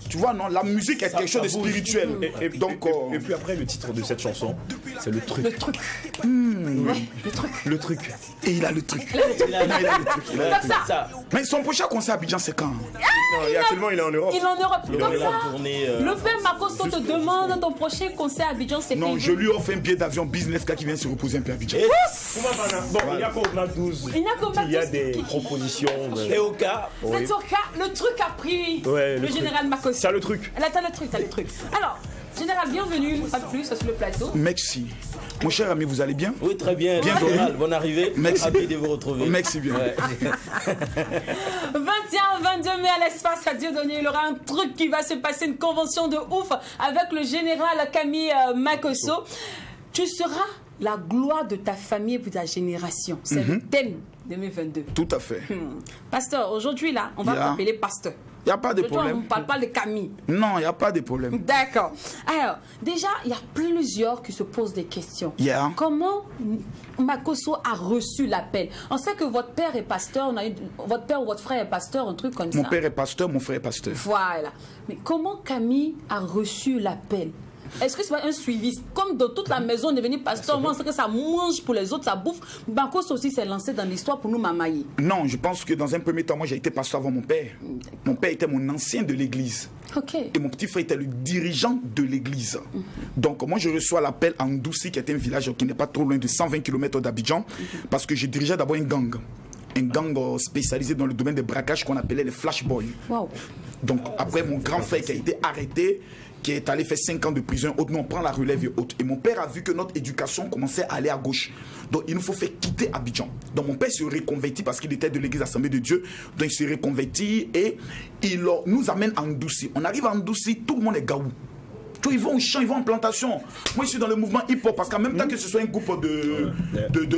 tu vois, non, la musique est quelque chose de spirituel. Et puis après, le titre de cette chanson, c'est le truc. Le truc. Le truc. Et il a le truc. Il a le truc. Comme ça. Mais son prochain concert à Abidjan, c'est quand? Non, actuellement, il est en Europe. Il est en Europe. Comme est ça. en tournée, Le père Makosso te demande ton prochain concert à Abidjan, c'est Non, prévu. je lui offre un billet d'avion business qui vient se reposer un peu à Abidjan. Bon, il y a qu'on a 12. Il y a des propositions. Et au cas, C'est son cas, le truc a pris Ouais, le truc. général Makosso. Ça, le truc. Là, t'as le truc. Alors, général, bienvenue, pas de plus, sur le plateau. Merci. Mon cher ami, vous allez bien? oui, très bien. Bienvenue. Général, bonne arrivée. Merci. Ravi de vous retrouver. Merci bien. Ouais. 21-22 mai à l'espace à Dieudonné, il y aura un truc qui va se passer, une convention de ouf avec le général Camille Makosso. Tu seras la gloire de ta famille et de ta génération. C'est le thème 2022. Tout à fait. Pasteur, aujourd'hui là, on va Yeah. t'appeler pasteur. Il n'y a pas de Aujourd'hui, on problème. ne parle pas de Camille. Non, il n'y a pas de problème. D'accord. Alors, déjà, il y a plusieurs qui se posent des questions. Yeah. Comment Makosso a reçu l'appel? On sait que votre père est pasteur, votre père ou votre frère est pasteur, un truc comme ça. Mon père est pasteur, mon frère est pasteur. Voilà. Mais comment Camille a reçu l'appel? Est-ce que c'est pas un suivi? Comme dans toute la maison, on est venu pasteur, moi, on sait que ça mange pour les autres, ça bouffe. Makosso aussi s'est lancé dans l'histoire pour nous mamailler. Non, je pense que dans un premier temps, moi j'ai été pasteur avant mon père. Mon père était mon ancien de l'église. Ok. Et mon petit frère était le dirigeant de l'église. Donc moi je reçois l'appel à Ndoussi, qui est un village qui n'est pas trop loin de 120 km d'Abidjan, parce que je dirigeais d'abord un gang. Un gang spécialisé dans le domaine des braquages qu'on appelait les flash boys. Wow. Donc après mon grand frère qui a été arrêté, qui est allé faire 5 ans de prison, nous on prend la relève et autres. Et mon père a vu que notre éducation commençait à aller à gauche. Donc il nous faut faire quitter Abidjan. Donc mon père se reconvertit parce qu'il était de l'église Assemblée de Dieu. Donc il se reconvertit et il nous amène à Ndoussi. On arrive à Ndoussi, tout le monde est gaou. Ils vont au champ, ils vont en plantation. Moi, je suis dans le mouvement hip-hop parce qu'en même temps que ce soit un groupe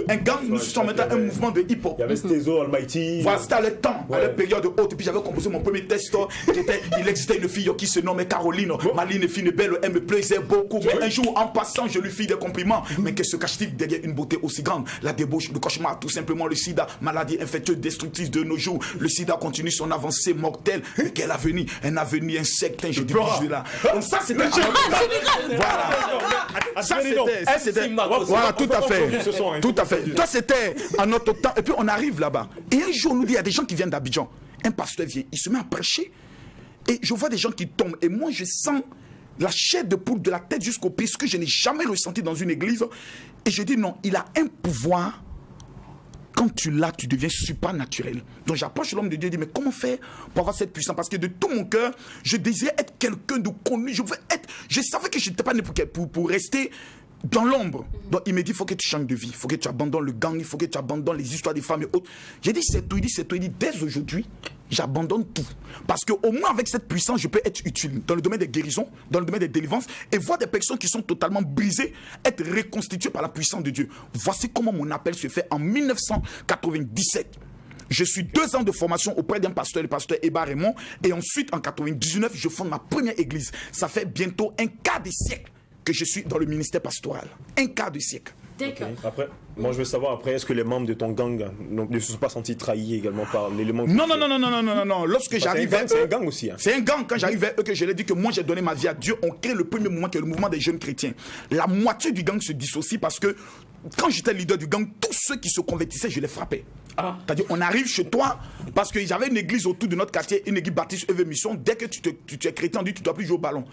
un gang, nous sommes maintenant un mouvement de hip-hop. Il y avait Stezo, Almighty. Voilà, c'était à le temps, à la période haute. Et puis j'avais composé mon premier texte. Il existait une fille qui se nommait Caroline. Maline, fine, belle, elle me plaisait beaucoup. Mais un jour, en passant, je lui fis des compliments. Mais que se cache-t-il derrière une beauté aussi grande? La débauche, le cauchemar, tout simplement le sida, maladie infectieuse, destructrice de nos jours. Le sida continue son avancée mortelle. Mais quel avenir? Un avenir insecte. Je dis là. Donc ça, c'était. Voilà. Ça c'était. Voilà, tout à fait. Tout à fait. Toi, c'était à notre temps. Et puis on arrive là-bas. Et un jour, on nous dit, il y a des gens qui viennent d'Abidjan. Un pasteur vient, il se met à prêcher. Et je vois des gens qui tombent. Et moi, je sens la chair de poule de la tête jusqu'au pied, ce que je n'ai jamais ressenti dans une église. Et je dis non, il a un pouvoir. Quand tu l'as, tu deviens supranaturel. Donc j'approche l'homme de Dieu et dis, mais comment faire pour avoir cette puissance? Parce que de tout mon cœur, je désirais être quelqu'un de connu. Je savais que je n'étais pas né pour rester dans l'ombre. Donc il me dit, il faut que tu changes de vie. Il faut que tu abandonnes le gang. Il faut que tu abandonnes les histoires des femmes et autres. J'ai dit, c'est tout. Il dit, dès aujourd'hui, j'abandonne tout. Parce qu'au moins avec cette puissance, je peux être utile dans le domaine des guérisons, dans le domaine des délivrances, et voir des personnes qui sont totalement brisées être reconstituées par la puissance de Dieu. Voici comment mon appel se fait en 1997. Je suis 2 ans de formation auprès d'un pasteur, le pasteur Eba Raymond, et ensuite en 99, je fonde ma première église. Ça fait bientôt un quart de siècle que je suis dans le ministère pastoral. Un quart de siècle. D'accord. Okay. Après, moi je veux savoir après, est-ce que les membres de ton gang ne se sont pas sentis trahis également par l'élément? Non. Lorsque j'arrive vers eux, c'est un gang aussi. Hein. C'est un gang. Quand j'arrive vers eux, que je leur dis que moi j'ai donné ma vie à Dieu, on crée le premier mouvement qui est le mouvement des jeunes chrétiens. La moitié du gang se dissocie parce que quand j'étais leader du gang, tous ceux qui se convertissaient, je les frappais. C'est-à-dire, on arrive chez toi parce qu'il y avait une église autour de notre quartier, une église baptiste EV Mission. Dès que tu es chrétien, on dit tu ne dois plus jouer au ballon.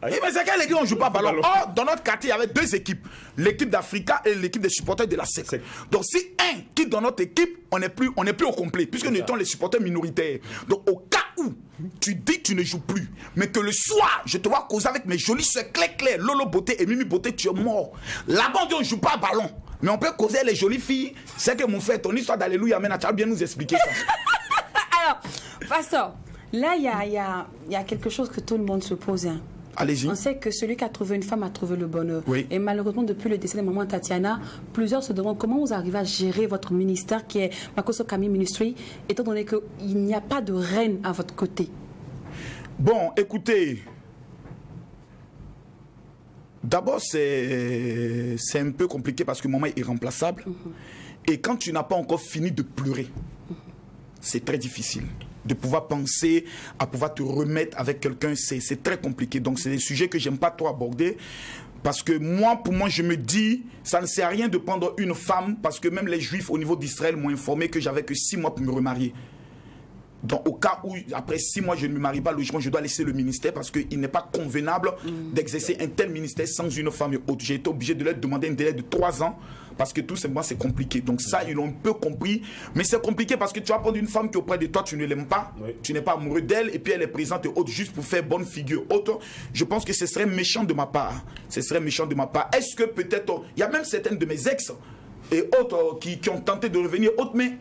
Mais c'est quelle équipe on ne joue pas au ballon? Or, dans notre quartier, il y avait 2 équipes. L'équipe d'Africa et l'équipe des supporters de la SEC. Donc, si un quitte dans notre équipe, on n'est plus au complet, puisque nous étions les supporters minoritaires. Donc, au cas où tu dis que tu ne joues plus, mais que le soir, je te vois causer avec mes jolies soeurs Claire, Lolo Beauté et Mimi Beauté, tu es mort. Là-bas, on dit on ne joue pas au ballon. Mais on peut causer les jolies filles. C'est que mon frère, ton histoire d'Alléluia, tu vas bien nous expliquer ça. Alors, pasteur, là, il y a quelque chose que tout le monde se pose. Hein. Allez-y. On sait que celui qui a trouvé une femme a trouvé le bonheur. Oui. Et malheureusement, depuis le décès de maman Tatiana, plusieurs se demandent comment vous arrivez à gérer votre ministère qui est Makosso Kami Ministry, étant donné qu'il n'y a pas de reine à votre côté. Bon, écoutez, d'abord, c'est un peu compliqué parce que maman est irremplaçable. Et quand tu n'as pas encore fini de pleurer, c'est très difficile. De pouvoir penser à pouvoir te remettre avec quelqu'un, c'est très compliqué. Donc, c'est des sujets que j'aime pas trop aborder. Parce que pour moi, je me dis, ça ne sert à rien de prendre une femme, parce que même les Juifs au niveau d'Israël m'ont informé que j'avais que 6 mois pour me remarier. Donc, au cas où, après 6 mois, je ne me marie pas, logiquement, je dois laisser le ministère parce qu'il n'est pas convenable d'exercer un tel ministère sans une femme et autre. J'ai été obligé de leur demander un délai de 3 ans parce que tout simplement, c'est compliqué. Donc, ça, ils l'ont un peu compris. Mais c'est compliqué parce que tu vas prendre une femme qui est auprès de toi, tu ne l'aimes pas, tu n'es pas amoureux d'elle, et puis elle est présente et autre juste pour faire bonne figure. Autre, je pense que ce serait méchant de ma part. Ce serait méchant de ma part. Est-ce que peut-être, il y a même certaines de mes ex et autres qui ont tenté de revenir, autres, mais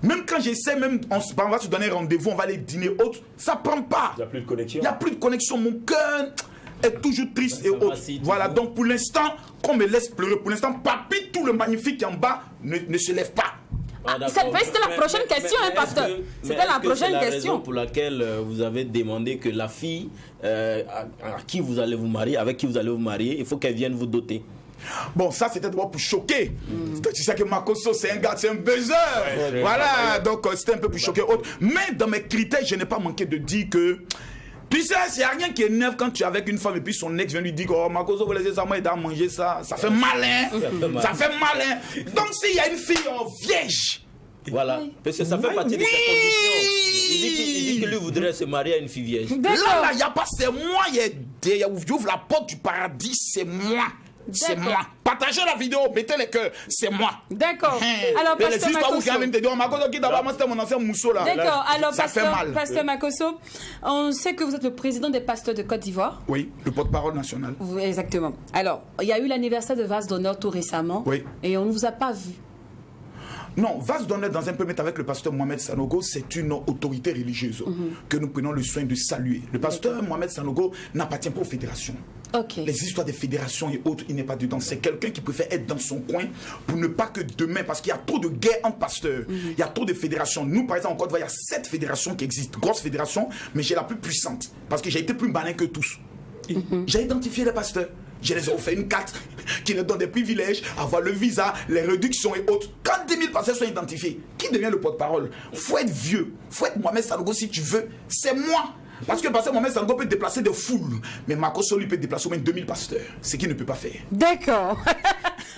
même quand j'essaie, on va se donner rendez-vous, on va aller dîner, autre, ça prend pas. Il n'y a plus de connexion. Il n'y a plus de connexion. Mon cœur est toujours triste et autre. Voilà, donc pour l'instant, qu'on me laisse pleurer. Pour l'instant, papy, tout le magnifique en bas ne se lève pas. C'était la prochaine question, pasteur. C'était la prochaine question. Raison pour laquelle vous avez demandé que la fille à qui vous allez vous marier, avec qui vous allez vous marier, il faut qu'elle vienne vous doter. Bon, ça c'était d'abord pour choquer. Tu sais que Makosso c'est un gars, c'est un buzzer. Voilà, donc c'était un peu pour choquer. Mais dans mes critères, je n'ai pas manqué de dire que, tu sais, il n'y a rien qui énerve quand tu es avec une femme et puis son ex vient lui dire que oh, Makosso, vous laissez ça, moi, il doit manger ça. Ça fait malin. Ça fait malin. Donc s'il y a une fille vierge. Voilà, parce que ça fait partie de ses conditions. Il dit que lui voudrait se marier à une fille vierge. Là, il n'y a pas, c'est moi, j'ouvre la porte du paradis, c'est moi. C'est moi. Partagez la vidéo, mettez les cœurs. C'est moi. D'accord. Alors, pasteur Makosso. D'accord. Alors, ça fait mal. Pasteur Makosso, on sait que vous êtes le président des pasteurs de Côte d'Ivoire. Oui, le porte-parole national. Exactement. Alors, il y a eu l'anniversaire de Vase d'honneur tout récemment. Oui. Et on ne vous a pas vu. Non, Vase d'honneur dans un premier temps avec le pasteur Mohamed Sanogo, c'est une autorité religieuse que nous prenons le soin de saluer. Le pasteur Mohamed Sanogo n'appartient pas aux fédérations. Okay. Les histoires des fédérations et autres, il n'est pas dedans. C'est quelqu'un qui préfère être dans son coin pour ne pas que demain, parce qu'il y a trop de guerres entre pasteurs, il y a trop de fédérations. Nous, par exemple, en Côte d'Ivoire, il y a 7 fédérations qui existent, grosses fédérations, mais j'ai la plus puissante, parce que j'ai été plus malin que tous. J'ai identifié les pasteurs. Je les ai offert une carte qui leur donne des privilèges, avoir le visa, les réductions et autres. Quand 10 000 pasteurs sont identifiés, qui devient le porte-parole? Faut être vieux, faut être Mohamed Sanogo si tu veux. C'est moi. Parce que le pasteur Mohamed Sanogo peut déplacer des foules, mais Makosso lui peut déplacer au moins 2000 pasteurs, ce qu'il ne peut pas faire. D'accord.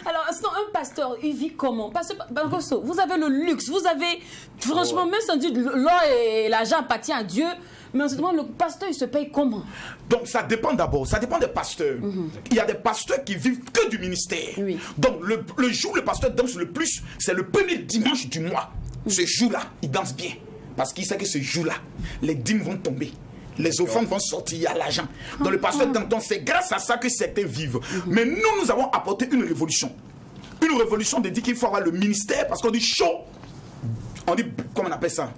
Alors, sinon, un pasteur, il vit comment? Parce que Makosso, vous avez le luxe, vous avez, franchement, même sans dire l'or et l'argent appartient à Dieu, mais on se demande, le pasteur, il se paye comment? Donc, ça dépend d'abord, ça dépend des pasteurs. Il y a des pasteurs qui vivent que du ministère. Oui. Donc, le jour où le pasteur danse le plus, c'est le premier dimanche du mois. Ce jour-là, il danse bien. Parce qu'il sait que ce jour-là, les dîmes vont tomber. Les offrandes vont sortir, il y a l'argent. Donc, le pasteur d'Anton, c'est grâce à ça que certains vivent. Mais nous avons apporté une révolution. Une révolution de dire qu'il faut avoir le ministère, parce qu'on dit chaud. On dit, comment on appelle ça?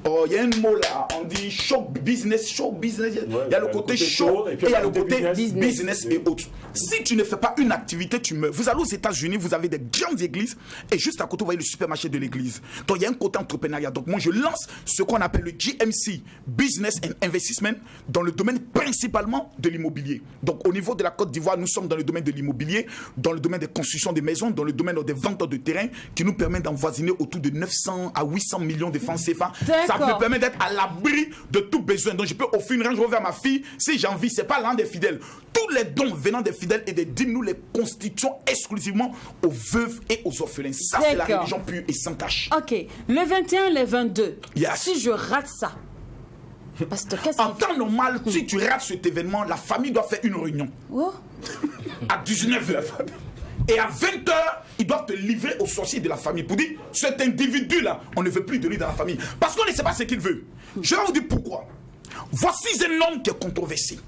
Oh, il y a un mot là, on dit show business. Il y a le côté show et il y a le côté business et autres. Si tu ne fais pas une activité, tu meurs. Vous allez aux États-Unis, vous avez des grandes églises et juste à côté, vous voyez le supermarché de l'église. Donc, il y a un côté entrepreneuriat. Donc, moi, je lance ce qu'on appelle le GMC, Business and Investment, dans le domaine principalement de l'immobilier. Donc, au niveau de la Côte d'Ivoire, nous sommes dans le domaine de l'immobilier, dans le domaine des constructions de maisons, dans le domaine des ventes de terrain qui nous permet d'envoisiner autour de 900 à 800 800 millions de francs CFA. Ça D'accord. me permet d'être à l'abri de tout besoin. Donc je peux offrir une Range Rover à ma fille si j'ai envie. C'est pas l'un des fidèles. Tous les dons venant des fidèles et des dîmes, nous les constituons exclusivement aux veuves et aux orphelins. Ça, c'est la D'accord. religion pure et sans tache. Ok, le 21, le 22. Yes. Si je rate ça, parce que qu'est-ce En qu'il temps normal, si tu rates cet événement, la famille doit faire une réunion Oh. à 19h. Et à 20h, ils doivent te livrer aux sorciers de la famille pour dire cet individu-là, on ne veut plus de lui dans la famille. Parce qu'on ne sait pas ce qu'il veut. Je vais vous dire pourquoi. Voici un homme qui est controversé.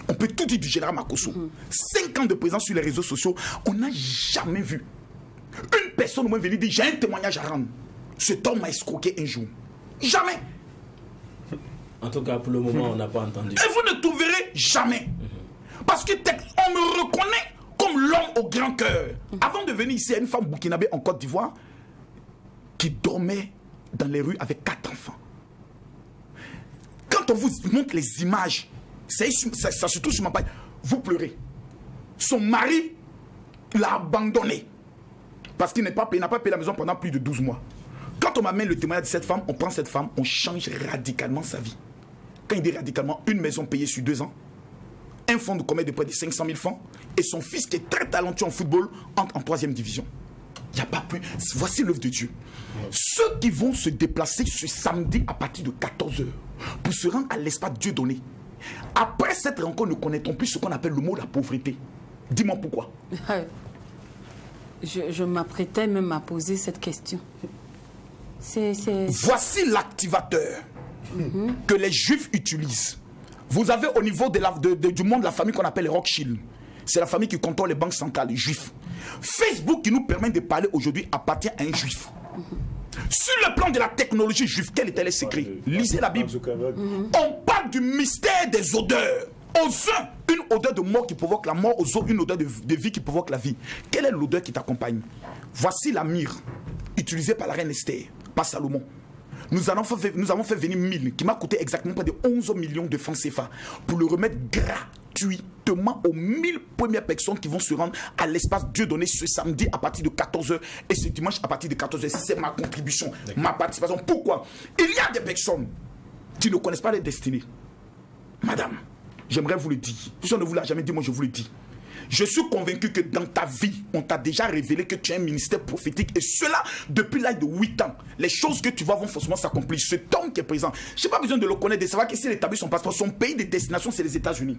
On peut tout dire du général Makosso. 5 ans de présence sur les réseaux sociaux, on n'a jamais vu une personne au moins venir dire j'ai un témoignage à rendre. Cet homme m'a escroqué un jour. Jamais. En tout cas, pour le moment, on n'a pas entendu. Et vous ne trouverez jamais. Parce que on me reconnaît comme l'homme au grand cœur. Avant de venir ici, il y a une femme burkinabé en Côte d'Ivoire qui dormait dans les rues avec 4 enfants. Quand on vous montre les images, ça se trouve sur ma page, vous pleurez. Son mari l'a abandonné parce qu'il n'a pas payé la maison pendant plus de 12 mois. Quand on m'amène le témoignage de cette femme, on prend cette femme, on change radicalement sa vie. Quand il dit radicalement, une maison payée sur 2 ans, un fonds de commerce de près de 500 000 francs, et son fils qui est très talentueux en football entre en 3e division. Il n'y a pas plus. Voici l'œuvre de Dieu. Ceux qui vont se déplacer ce samedi à partir de 14h pour se rendre à l'espace Dieu donné. Après cette rencontre, ne connaît-on plus ce qu'on appelle le mot la pauvreté. Dis-moi pourquoi. Je m'apprêtais même à poser cette question. Voici l'activateur que les Juifs utilisent. Vous avez au niveau du monde la famille qu'on appelle les Rothschild. C'est la famille qui contrôle les banques centrales, les Juifs. Facebook qui nous permet de parler aujourd'hui appartient à un Juif. Sur le plan de la technologie juive, quel était les secrets? Lisez la Bible. On parle du mystère des odeurs. Aux uns, une odeur de mort qui provoque la mort. Aux autres, une odeur de vie qui provoque la vie. Quelle est l'odeur qui t'accompagne? Voici la myrrhe utilisée par la reine Esther, par Salomon. Nous avons fait venir 1000 qui m'a coûté exactement près de 11 millions de francs CFA pour le remettre gratuitement aux 1000 premières personnes qui vont se rendre à l'espace Dieu donné ce samedi à partir de 14h et ce dimanche à partir de 14h. C'est ma contribution, ma participation. Pourquoi? Il y a des personnes qui ne connaissent pas les destinées. Madame, j'aimerais vous le dire. Si on ne vous l'a jamais dit, moi je vous le dis. Je suis convaincu que dans ta vie, on t'a déjà révélé que tu as un ministère prophétique. Et cela, depuis l'âge de 8 ans. Les choses que tu vois vont forcément s'accomplir. Cet homme qui est présent, je n'ai pas besoin de le connaître, de savoir que s'il établit son passeport, son pays de destination, c'est les États-Unis.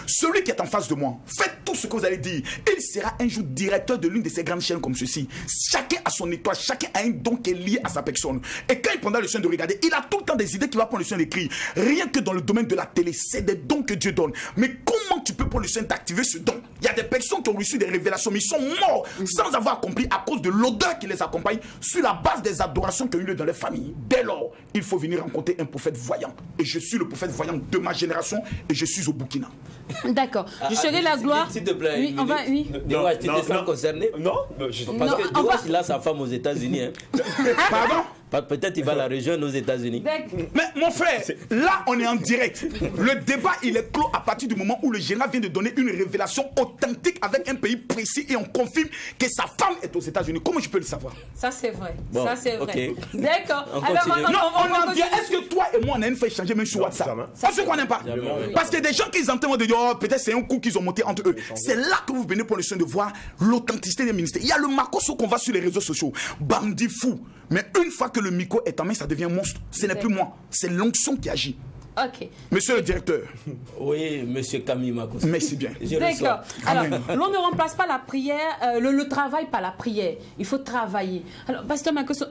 Celui qui est en face de moi, faites tout ce que vous allez dire. Il sera un jour directeur de l'une de ces grandes chaînes comme ceci. Chacun a son étoile, chacun a un don qui est lié à sa personne. Et quand il prendra le soin de regarder, il a tout le temps des idées qu'il va prendre le soin d'écrire. Rien que dans le domaine de la télé, c'est des dons que Dieu donne. Mais comment tu peux prendre le soin d'activer ce don? Il y a des personnes qui ont reçu des révélations, mais ils sont morts sans avoir accompli à cause de l'odeur qui les accompagne sur la base des adorations qui ont eu lieu dans les familles. Dès lors, il faut venir rencontrer un prophète voyant. Et je suis le prophète voyant de ma génération et je suis au Burkina. D'accord. Je serai la gloire. S'il te plaît. Oui, on va. Oui. Dis-moi, tu te sens concerné? Non. Parce que Diwas, il a sa femme aux États-Unis. Hein. Pardon? Peut-être il va la rejoindre aux États-Unis. Mais mon frère, là on est en direct. Le débat il est clos à partir du moment où le général vient de donner une révélation authentique avec un pays précis et on confirme que sa femme est aux États-Unis. Comment je peux le savoir? Ça c'est vrai. Bon, ça c'est vrai. ok. D'accord. On Alors continue. Non, on va en dit. Est-ce que toi et moi on a une fois échangé même sur WhatsApp? jamais. On se connaît pas. Parce que des gens qui entendent de dire oh, peut-être c'est un coup qu'ils ont monté entre eux. C'est là que vous venez pour le soin de voir l'authenticité des ministères. Il y a le Makosso qu'on voit sur les réseaux sociaux. Bandit fou. Mais une fois que le micro est en main, ça devient monstre. Ce n'est plus moi. C'est l'onction qui agit. Ok. Monsieur le directeur. Oui, monsieur Camille Makosso. Merci bien. Je D'accord. reçois. Alors, Amen. l'on ne remplace pas la prière, le travail par la prière. Il faut travailler. Alors, pasteur Makosso,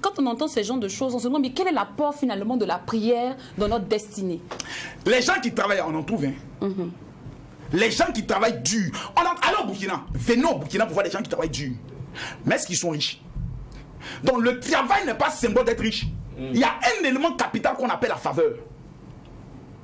quand on entend ce genre de choses, on se demande mais quel est l'apport finalement de la prière dans notre destinée? Les gens qui travaillent, on en trouve. Hein. Les gens qui travaillent dur. Alors, Burkina, venez au Burkina pour voir les gens qui travaillent dur. Mais est-ce qu'ils sont riches? Donc, le travail n'est pas symbole d'être riche. Il y a un élément capital qu'on appelle la faveur.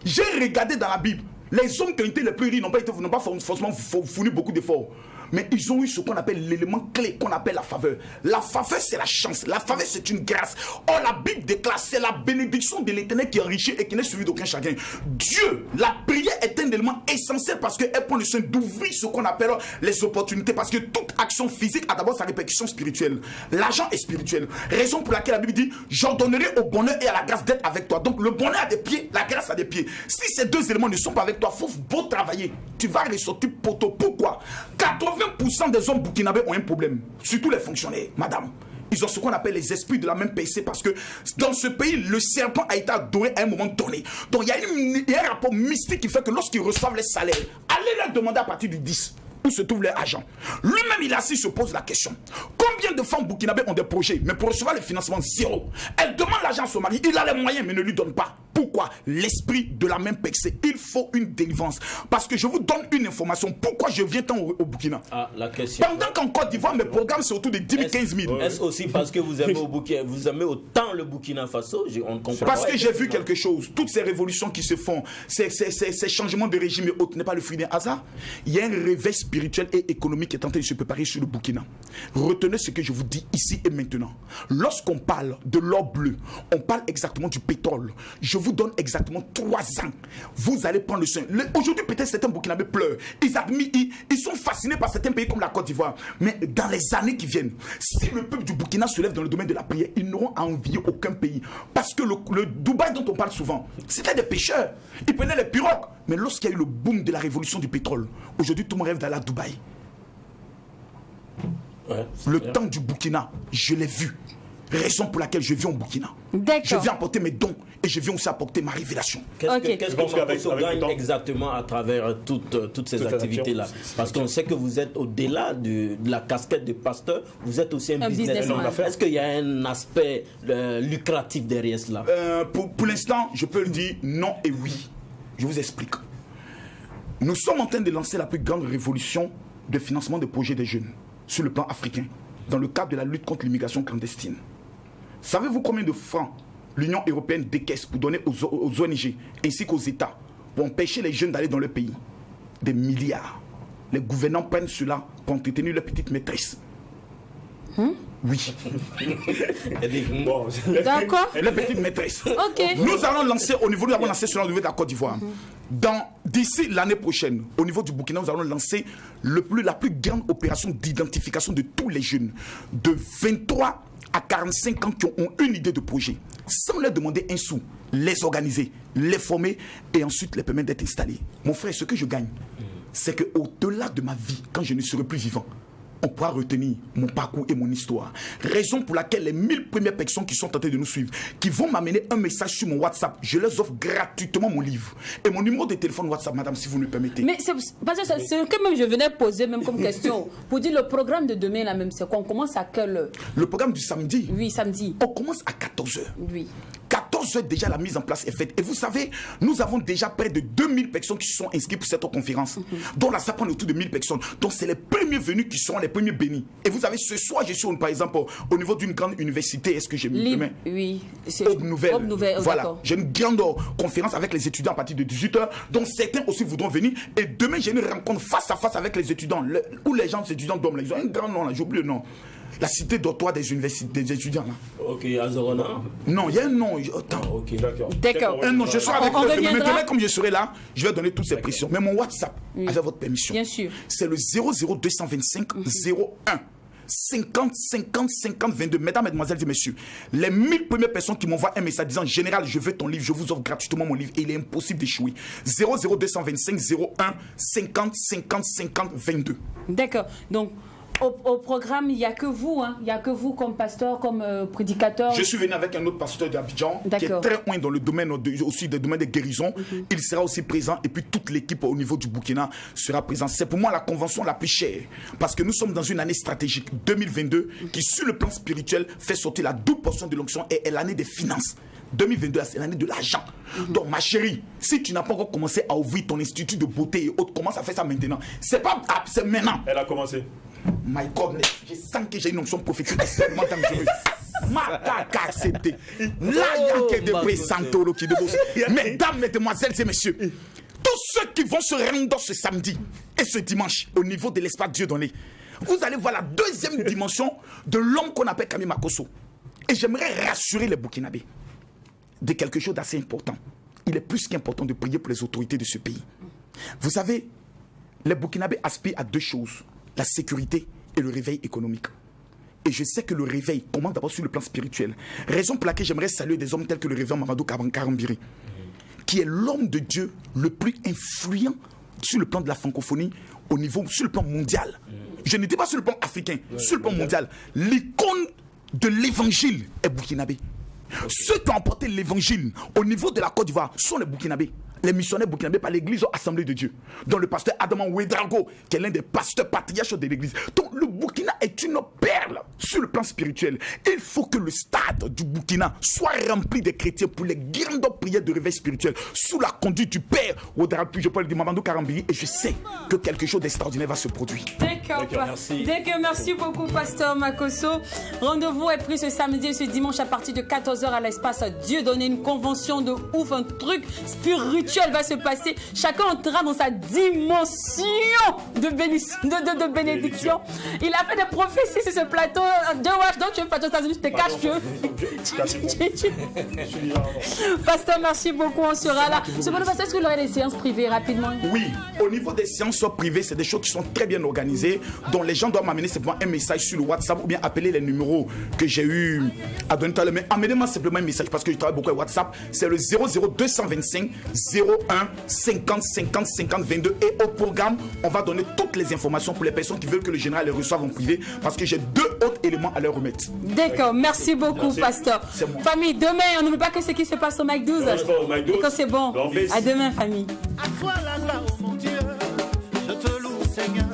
J'ai regardé dans la Bible, les hommes qui ont été les plus riches n'ont pas forcément fourni beaucoup d'efforts. mais ils ont eu ce qu'on appelle l'élément clé, qu'on appelle la faveur. La faveur, c'est la chance. La faveur, c'est une grâce. Or, la Bible déclare, c'est la bénédiction de l'Éternel qui enrichit et qui n'est suivi d'aucun chagrin. Dieu, la prière est un élément essentiel parce qu'elle prend le soin d'ouvrir ce qu'on appelle les opportunités. Parce que toute action physique a d'abord sa répercussion spirituelle. L'argent est spirituel. Raison pour laquelle la Bible dit, j'ordonnerai au bonheur et à la grâce d'être avec toi. Donc, le bonheur a des pieds, la grâce a des pieds. Si ces deux éléments ne sont pas avec toi, il faut beau travailler. Tu vas ressortir poteau. Pourquoi? 80% des hommes burkinabés ont un problème. Surtout les fonctionnaires, madame. Ils ont ce qu'on appelle les esprits de la même PC parce que dans ce pays, le serpent a été adoré à un moment donné. Donc il y a un rapport mystique qui fait que lorsqu'ils reçoivent les salaires, allez leur demander à partir du 10 où se trouvent les agents. Lui-même, il assis se pose la question. Combien de femmes burkinabées ont des projets, mais pour recevoir le financement, zéro. Elle demande l'argent à son mari, il a les moyens, mais ne lui donne pas. Pourquoi? L'esprit de la même PC. Il faut une délivrance. Parce que je vous donne une information. Pourquoi je viens tant au Burkina? La question. Pendant qu'en Côte d'Ivoire, mes programmes, c'est autour de 10 000, 15 000. Est-ce aussi parce que vous aimez, vous aimez autant le Burkina Faso? On comprend. Parce que j'ai vu quelque chose. Toutes ces révolutions qui se font, ces changements de régime et autres, n'est pas le fruit d'un hasard. Il y a un réveil spirituel et économique qui est en train de se préparer sur le Burkina. Retenez ce que je vous dis ici et maintenant. Lorsqu'on parle de l'or bleu, on parle exactement du pétrole. Je vous donne exactement 3 ans. Vous allez prendre le soin. Aujourd'hui, peut-être certains Burkinabés pleurent. Ils sont fascinés par certains pays comme la Côte d'Ivoire. Mais dans les années qui viennent, si le peuple du Burkina se lève dans le domaine de la prière, ils n'auront à envier aucun pays. Parce que le Dubaï dont on parle souvent, c'était des pêcheurs. Ils prenaient les pirogues. Mais lorsqu'il y a eu le boom de la révolution du pétrole, aujourd'hui, tout le monde rêve d'aller à Dubaï. Ouais, le temps du Burkina, je l'ai vu. Raison pour laquelle je viens au Burkina. Je viens apporter mes dons et je viens aussi apporter ma révélation. Qu'est-ce que Makosso gagne exactement à travers toutes ces activités-là? Parce qu'on sait que vous êtes au-delà de la casquette de pasteur, vous êtes aussi un businessman. Est-ce qu'il y a un aspect lucratif derrière cela? Pour l'instant, je peux le dire non et oui. Je vous explique. Nous sommes en train de lancer la plus grande révolution de financement de projets des jeunes sur le plan africain, dans le cadre de la lutte contre l'immigration clandestine. Savez-vous combien de francs l'Union européenne décaisse pour donner aux ONG ainsi qu'aux États pour empêcher les jeunes d'aller dans leur pays? Des milliards. Les gouvernants prennent cela pour entretenir leur petite maîtresse. Oui. D'accord. La petite maîtresse. Ok. Nous allons lancer au niveau, nous avons lancé cela au niveau de la Côte d'Ivoire. D'ici l'année prochaine, au niveau du Burkina, nous allons lancer la plus grande opération d'identification de tous les jeunes de 23 à 45 ans qui ont une idée de projet, sans leur demander un sou, les organiser, les former et ensuite les permettre d'être installés. Mon frère, ce que je gagne, c'est qu'au-delà de ma vie, quand je ne serai plus vivant, on pourra retenir mon parcours et mon histoire. Raison pour laquelle les 1000 premières personnes qui sont tentées de nous suivre, qui vont m'amener un message sur mon WhatsApp, je leur offre gratuitement mon livre. Et mon numéro de téléphone WhatsApp, madame, si vous me permettez. Mais c'est ce que même je venais poser même comme question. Pour dire le programme de demain, là même, c'est qu'on commence à quelle heure? Le programme du samedi? Oui, samedi. On commence à 14h. Oui. 14h déjà, la mise en place est faite. Et vous savez, nous avons déjà près de 2000 personnes qui se sont inscrites pour cette conférence. Donc là, ça prend autour de 1000 personnes. Donc c'est les premiers venus qui seront les premiers bénis. Et vous savez, ce soir, je suis par exemple au niveau d'une grande université. Est-ce que j'ai mis demain? Oui. Aube Nouvelle. Voilà. J'ai une grande conférence avec les étudiants à partir de 18h. Donc certains aussi voudront venir. Et demain, j'ai une rencontre face à face avec les étudiants. Où les gens, les étudiants dorment. Ils ont un grand nom là, j'ai oublié le nom. La cité dortoir des universités, des étudiants là. Ok, Azorona. Non, il y a un nom. Attends. Ok, d'accord. Un nom, je serai avec vous. Maintenant, comme je serai là, je vais donner toutes ces pressions. Mais mon WhatsApp, avec votre permission, bien sûr, c'est le 00225 01 50 50 50 22. Mesdames, mesdemoiselles et messieurs, les 1000 premières personnes qui m'envoient un message disant général, je veux ton livre, je vous offre gratuitement mon livre, et il est impossible d'échouer. 00225 01 50 50 50 22. D'accord. Donc au programme, il n'y a que vous, hein. Il n'y a que vous comme pasteur, comme prédicateur. Je suis venu avec un autre pasteur d'Abidjan qui est très loin dans le domaine aussi des domaines de guérison. Il sera aussi présent et puis toute l'équipe au niveau du Burkina sera présente. C'est pour moi la convention la plus chère parce que nous sommes dans une année stratégique 2022 qui sur le plan spirituel fait sortir la double portion de l'onction et est l'année des finances. 2022, c'est l'année de l'argent. Donc, ma chérie, si tu n'as pas encore commencé à ouvrir ton institut de beauté et autres, commence à faire ça maintenant. C'est pas c'est maintenant. Elle a commencé. My God, je sens que j'ai une onction prophétique extrêmement dangereuse. Mataka accepté. Là, il y a que des présenteurs qui debossent. Mesdames, mesdemoiselles et messieurs, tous ceux qui vont se rendre ce samedi et ce dimanche au niveau de l'espace Dieu donné, vous allez voir la deuxième dimension de l'homme qu'on appelle Camille Makosso. Et j'aimerais rassurer les Burkinabés de quelque chose d'assez important. Il est plus qu'important de prier pour les autorités de ce pays. Vous savez, les Burkinabés aspirent à deux choses, la sécurité et le réveil économique. Et je sais que le réveil commence d'abord sur le plan spirituel. Raison pour laquelle j'aimerais saluer des hommes tels que le révérend Mamadou Karambiri, qui est l'homme de Dieu le plus influent sur le plan de la francophonie, sur le plan mondial. Je ne dis pas sur le plan africain, sur le plan mondial. L'icône de l'évangile est burkinabé. Ceux qui ont emporté l'évangile au niveau de la Côte d'Ivoire sont les Burkinabés. Les missionnaires burkinabés par l'église Assemblée de Dieu, dont le pasteur Adama Ouedraogo, qui est l'un des pasteurs patriarches de l'église. Donc le Burkina est une perle sur le plan spirituel. Il faut que le stade du Burkina soit rempli de chrétiens pour les grandes prières de réveil spirituel sous la conduite du Père Ouedraogo, je peux le dire, Mamadou Karambiri, et je sais que quelque chose d'extraordinaire va se produire. D'accord, merci beaucoup, pasteur Makosso. Rendez-vous est pris ce samedi et ce dimanche à partir de 14h à l'espace Dieu donné, une convention de ouf, un truc spirituel va se passer. Chacun entrera dans sa dimension de bénédiction. Il a fait des prophéties sur ce plateau. De watch, donc tu veux pas te je te cache. Pasteur, merci beaucoup. On sera là. Cependant, est-ce que vous aurez des séances privées rapidement? Oui, au niveau des séances privées, c'est des choses qui sont très bien organisées, dont les gens doivent m'amener simplement un message sur le WhatsApp ou bien appeler les numéros que j'ai eu à donner tout à l'heure. Mais amenez-moi simplement un message parce que je travaille beaucoup avec WhatsApp. C'est le 00225 01 50 50 50 22 et au programme on va donner toutes les informations pour les personnes qui veulent que le général les reçoive en privé parce que j'ai deux autres éléments à leur remettre. D'accord, merci beaucoup, pasteur. Famille, demain on n'oublie pas que ce qui se passe au McDo. Quand c'est bon, à demain famille. À toi la gloire, oh mon Dieu, je te loue Seigneur.